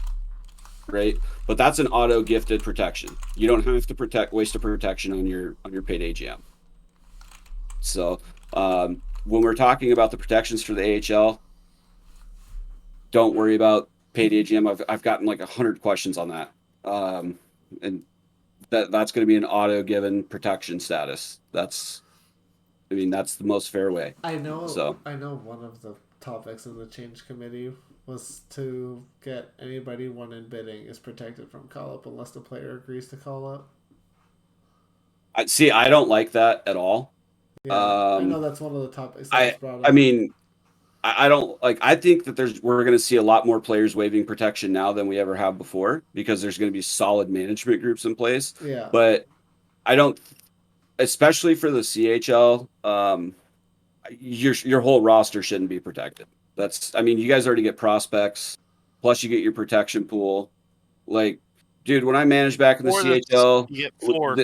right? But that's an auto gifted protection. You don't have to waste a protection on your paid AGM. So when we're talking about the protections for the AHL, don't worry about paid AGM. I've gotten like 100 questions on that, and that's going to be an auto given protection status. That's the most fair way. I know. So I know one of the topics in the change committee was to get anybody one in bidding is protected from call up unless the player agrees to call up. I don't like that at all. Yeah, I know that's one of the topics that was brought up. I mean, I don't like. I think that we're going to see a lot more players waiving protection now than we ever have before because there's going to be solid management groups in place. Yeah. But I don't, especially for the CHL, your whole roster shouldn't be protected. You guys already get prospects, plus you get your protection pool. Like, dude, when I managed back in the CHL, you get 4.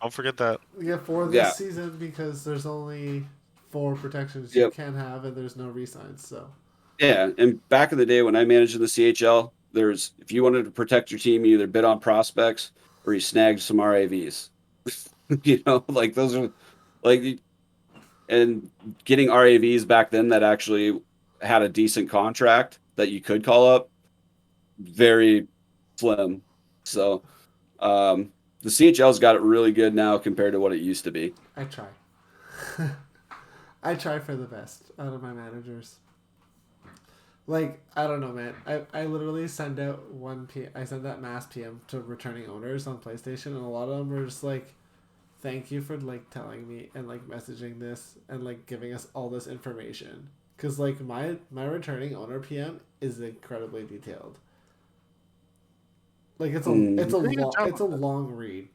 Don't forget that. You get 4 this season because there's only 4 protections you can have, and there's no re-signs. So. Yeah, and back in the day when I managed in the CHL, if you wanted to protect your team, you either bid on prospects or you snagged some RAVs. Like those are like, and getting RAVs back then that actually had a decent contract that you could call up, very slim. So the CHL's got it really good now compared to what it used to be. I try. I try for the best out of my managers. Like, I don't know, man. I literally send out I send that mass PM to returning owners on PlayStation, and a lot of them are just like, thank you for like telling me and like messaging this and like giving us all this information. Cause like my returning owner PM is incredibly detailed. Like it's a long read.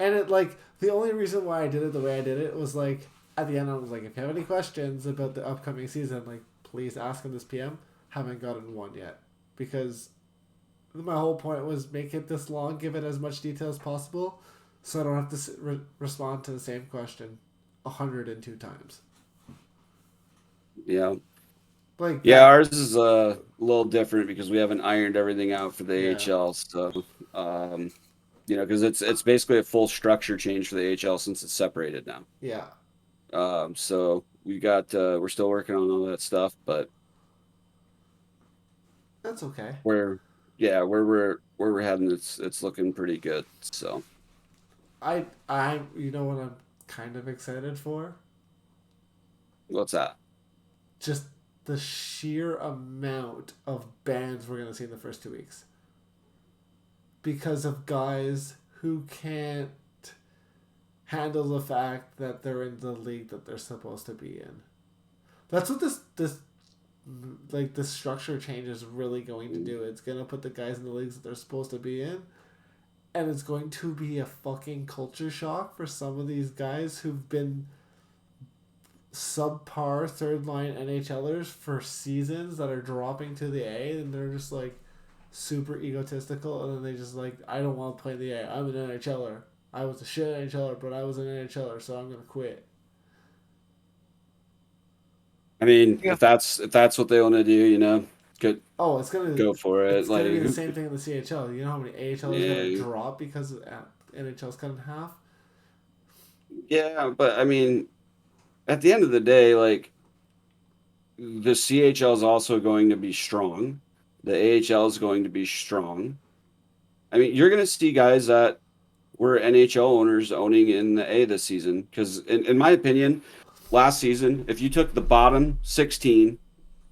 And it like the only reason why I did it the way I did it was like at the end I was like, if you have any questions about the upcoming season, like please ask him this PM. Haven't gotten one yet. Because my whole point was make it this long, give it as much detail as possible, so I don't have to respond to the same question 102 times. Yeah. Like ours is a little different because we haven't ironed everything out for the AHL. So, because it's basically a full structure change for the AHL since it's separated now. Yeah. So we got we're still working on all that stuff, but that's okay. Where we're heading, it's looking pretty good. So I you know what I'm kind of excited for? What's that? Just the sheer amount of bans we're going to see in the first 2 weeks. Because of guys who can't handle the fact that they're in the league that they're supposed to be in. That's what this structure change is really going to do. It's going to put the guys in the leagues that they're supposed to be in. And it's going to be a fucking culture shock for some of these guys who've been subpar third line NHLers for seasons that are dropping to the A, and they're just like super egotistical, and then they just like, I don't want to play in the A. I'm an NHLer. I was a shit NHLer, but I was an NHLer, so I'm gonna quit. I mean, if that's what they want to do, good. Oh, it's gonna go for it. It's gonna be the same thing in the CHL. You know how many AHLers are gonna drop because NHL's cut in half? Yeah, but I mean, at the end of the day, like the CHL is also going to be strong. The AHL is going to be strong. I mean, you're going to see guys that were NHL owners owning in the A this season. Because in my opinion, last season, if you took the bottom 16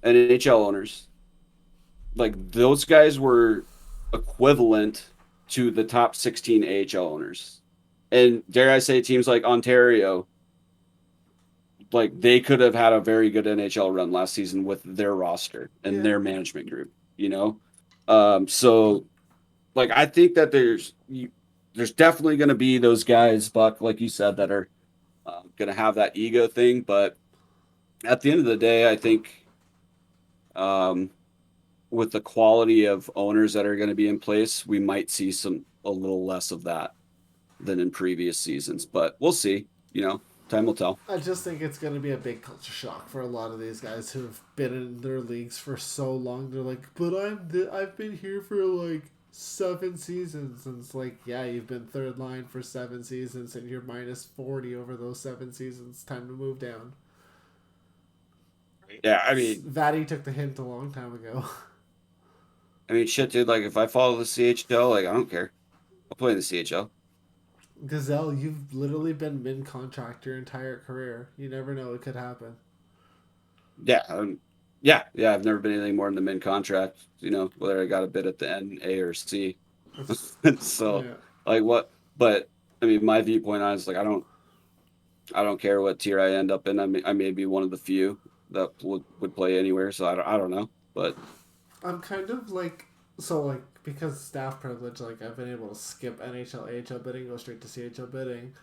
NHL owners, like those guys were equivalent to the top 16 AHL owners. And dare I say, teams like Ontario, like they could have had a very good NHL run last season with their roster and Yeah. their management group, you know? So like I think that there's definitely going to be those guys, Buck, like you said, that are going to have that ego thing. But at the end of the day, I think um, with the quality of owners that are going to be in place, we might see a little less of that than in previous seasons. But we'll see. You know, time will tell. I just think it's going to be a big culture shock for a lot of these guys who have been in their leagues for so long. They're like, but I've been here for like 7 seasons. And it's like, yeah, you've been third line for 7 seasons and you're minus 40 over those 7 seasons. Time to move down. Yeah, I mean, Vladdy took the hint a long time ago. shit, dude. Like, if I follow the CHL, like, I don't care. I'll play in the CHL. Gazelle, you've literally been mid-contract your entire career. You never know, it could happen. Yeah, yeah. I've never been anything more than the min contract. You know, whether I got a bid at the N, A, or C. So, Yeah. like, what? But I mean, my viewpoint on it is like, I don't care what tier I end up in. I may be one of the few that would play anywhere. So I don't know, but I'm kind of like, so like, because staff privilege, like I've been able to skip NHL, AHL bidding, go straight to CHL bidding.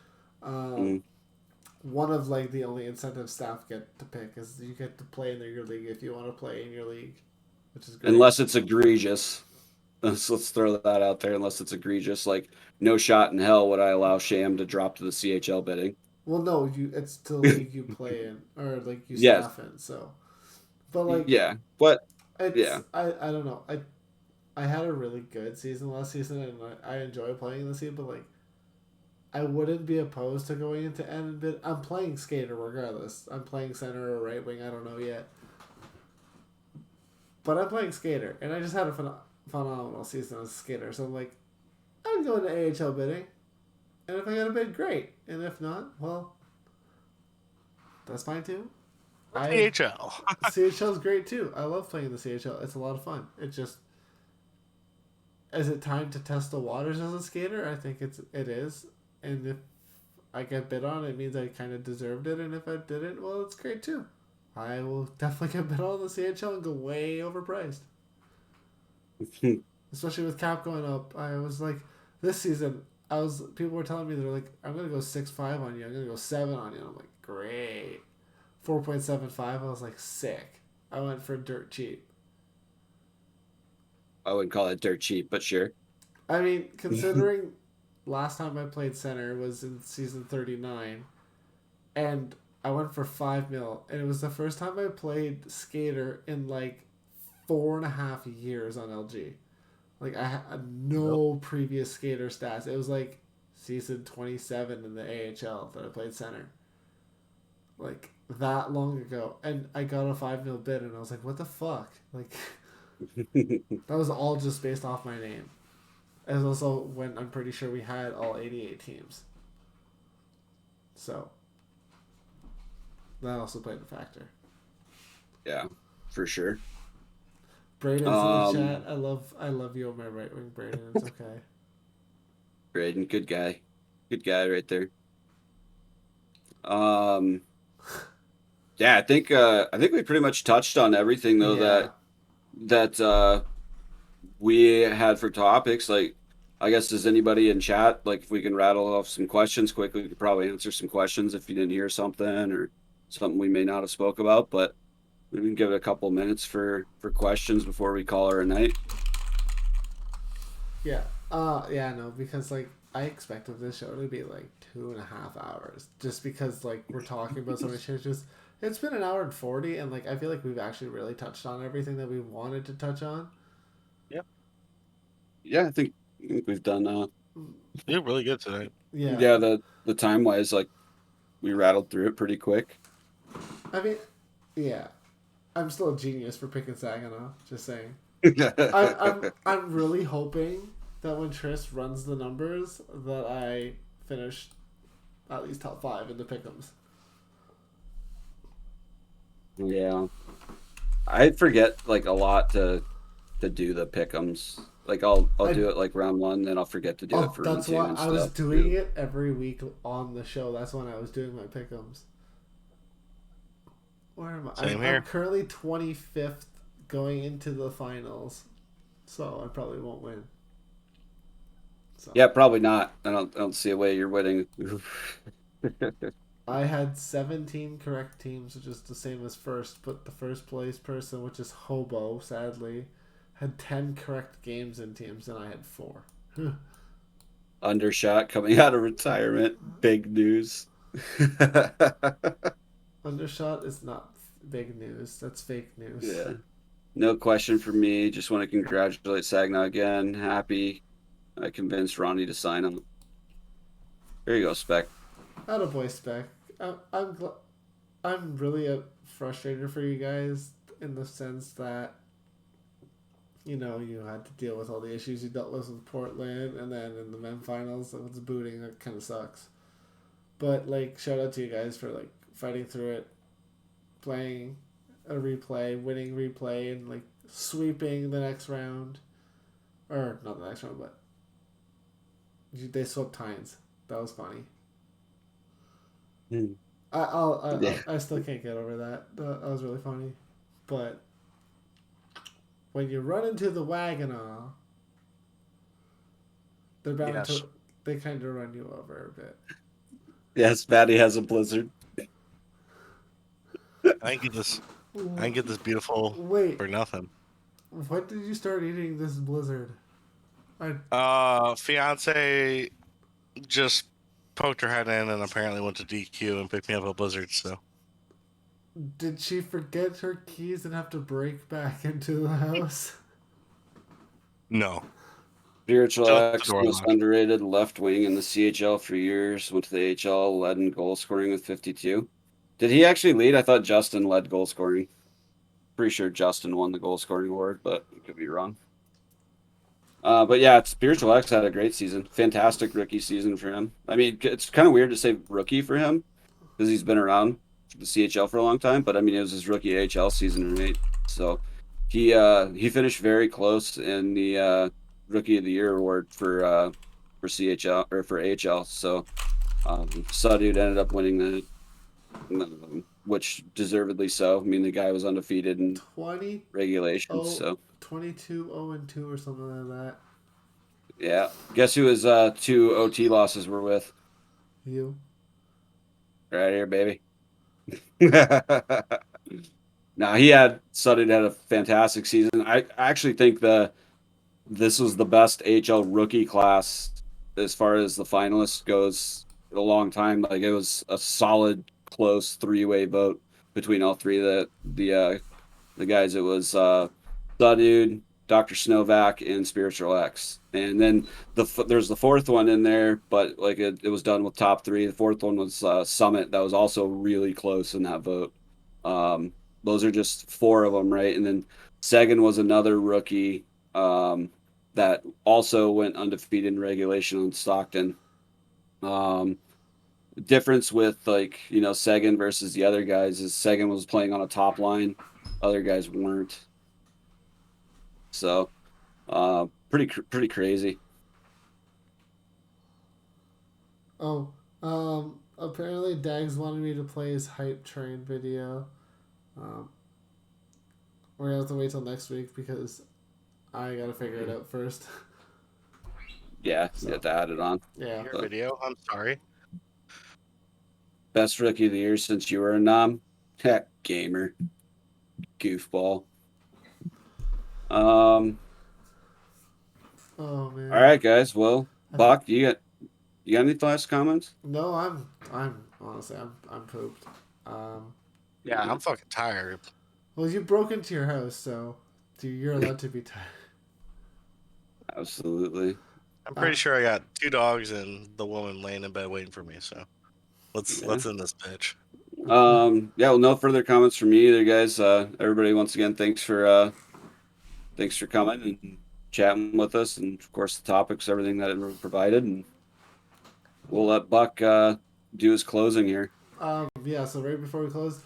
One of like the only incentives staff get to pick is you get to play in your league if you want to play in your league, which is great. unless it's egregious, let's throw that out there. Unless it's egregious, like no shot in hell would I allow Sham to drop to the CHL bidding. Well, no, it's the league you play in or like you Yes. staff in. So, but like Yeah, but it's, yeah. I don't know. I had a really good season last season, and I enjoy playing the season. But like, I wouldn't be opposed to going into N bid. I'm playing skater regardless. I'm playing center or right wing. I don't know yet. But I'm playing skater, and I just had a phenomenal season as a skater. So I'm like, I'm going to AHL bidding, and if I get a bid, great. And if not, well, that's fine too. CHL. CHL is great too. I love playing the CHL. It's a lot of fun. It just, is it time to test the waters as a skater? I think it is. And if I get bid on, it means I kind of deserved it. And if I didn't, well, it's great too. I will definitely get bid on the CHL and go way overpriced. Especially with cap going up. I was like, this season, people were telling me, they're like, I'm going to go 6.5 on you. I'm going to go 7 on you. And I'm like, great. 4.75. I was like, sick. I went for dirt cheap. I wouldn't call it dirt cheap, but sure. I mean, considering last time I played center was in season 39, and I went for 5 mil, and it was the first time I played skater in like 4.5 years on LG. Like, I had no previous skater stats. It was like season 27 in the AHL that I played center. Like, that long ago. And I got a 5 mil bid, and I was like, what the fuck? Like, that was all just based off my name. It was also when I'm pretty sure we had all 88 teams. So, that also played a factor. Yeah, for sure. Braden's in the chat. I love you on my right wing, Braden. It's okay. Braden, good guy right there. Yeah, I think we pretty much touched on everything though that we had for topics. Like, I guess, does anybody in chat, like, if we can rattle off some questions quickly, we could probably answer some questions if you didn't hear something or something we may not have spoke about, but we can give it a couple minutes for questions before we call her a night. Yeah. No, because like I expected this show to be like 2.5 hours, just because like we're talking about so many changes. It's been 1 hour and 40, and like I feel like we've actually really touched on everything that we wanted to touch on. Yeah, I think we've done. You're really good tonight. Yeah. The time wise, like, we rattled through it pretty quick. I mean, yeah, I'm still a genius for picking Saginaw. Just saying. I'm really hoping that when Tris runs the numbers, that I finish at least top 5 in the pick'ems. Yeah, I forget like a lot to do the pick'ems. Like, I'll do it like round 1, then I'll forget to do it for round 2. That's why and I was stuff, doing too. it every week on the show. That's when I was doing my pick'ems. Where am I? Same I'm here. currently 25th going into the finals, so I probably won't win. So Yeah, probably not. I don't see a way you're winning. I had 17 correct teams, which is the same as first, but the first place person, which is Hobo, sadly, had 10 correct games in teams, and I had 4. Undershot coming out of retirement. Big news. Undershot is not big news. That's fake news. Yeah. No question for me. Just want to congratulate Sagna again. Happy I convinced Ronnie to sign him. There you go, Spec. Attaboy, Spec. I'm really frustrated for you guys in the sense that you had to deal with all the issues you dealt with Portland, and then in the men finals, with the booting, that kind of sucks. But like, shout out to you guys for like fighting through it, playing a replay, winning replay, and like sweeping the next round, or not the next round, but they swept Hines. That was funny. Hmm. I I still can't get over that. That was really funny, but when you run into the Wagonaw, they're bound Yes. to. They kind of run you over a bit. Yes, Batty has a blizzard. I can get this beautiful Wait, for nothing. when did you start eating this blizzard? Fiance just poked her head in and apparently went to DQ and picked me up a blizzard. So Did she forget her keys and have to break back into the house? no, Spiritual just the X, door most locked. underrated left wing in the CHL for years. Went to the HL, led in goal scoring with 52. Did he actually lead? I thought Justin led goal scoring. Pretty sure Justin won the goal scoring award, but I could be wrong. But yeah, Spiritual X had a great season. Fantastic rookie season for him. I mean, it's kind of weird to say rookie for him because he's been around the CHL for a long time. But I mean, it was his rookie AHL season, right? So he finished very close in the Rookie of the Year award for CHL or for AHL. So Suddude ended up winning that, which deservedly so. I mean, the guy was undefeated in 20 regulations. oh, So 22 0-2 or something like that. yeah, guess who his 2 OT losses were with? You. Right here, baby. Now Suddude had a fantastic season. I actually think this was the best HL rookie class as far as the finalists goes in a long time. Like it was a solid, close 3-way vote between all three of the guys. It was Suddude, Dr. Snowvac, and Spiritual X. And then there's the fourth one in there, but like it was done with top three. The fourth one was Summit. That was also really close in that vote. Those are just 4 of them, right? And then Sagan was another rookie that also went undefeated in regulation on Stockton. Difference with Sagan versus the other guys is Sagan was playing on a top line, other guys weren't. So pretty crazy. Oh, apparently Dags wanted me to play his hype train video. We're gonna have to wait till next week because I gotta figure it out first. Yeah, So. you have to add it on. Yeah. Your video. I'm sorry. Best rookie of the year since you were a nom. Heck, gamer, goofball. Oh man. All right, guys. Well, Buck, you got any last comments? No, I'm honestly I'm pooped. Yeah, I'm fucking tired. Well, you broke into your house, so you're allowed to be tired. Absolutely. I'm pretty sure I got 2 dogs and the woman laying in bed waiting for me. So let's end this bitch. Yeah. Well, no further comments from me either, guys. Everybody, once again, thanks for coming and chatting with us, and of course the topics, everything that it provided, and we'll let Buck do his closing here. Yeah. So right before we close,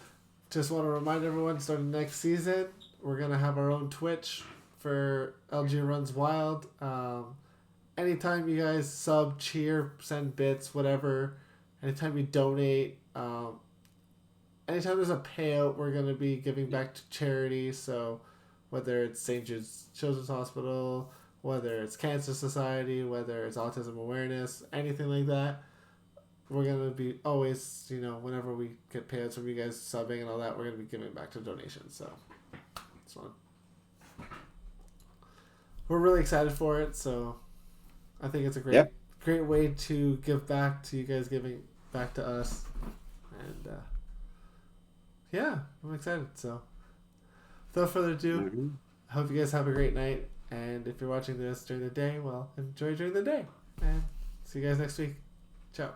just want to remind everyone, starting next season, we're gonna have our own Twitch for LG Runs Wild. Anytime you guys sub, cheer, send bits, whatever. Anytime you donate, anytime there's a payout, we're gonna be giving back to charity. So whether it's St. Jude's Children's Hospital, whether it's Cancer Society, whether it's Autism Awareness, anything like that, we're gonna be always, whenever we get payouts from you guys subbing and all that, we're gonna be giving back to donations. So it's fun. We're really excited for it. So I think it's a great way to give back to you guys, giving back to us, and yeah, I'm excited. So without further ado, I hope you guys have a great night. And if you're watching this during the day, well, enjoy during the day. And see you guys next week. Ciao.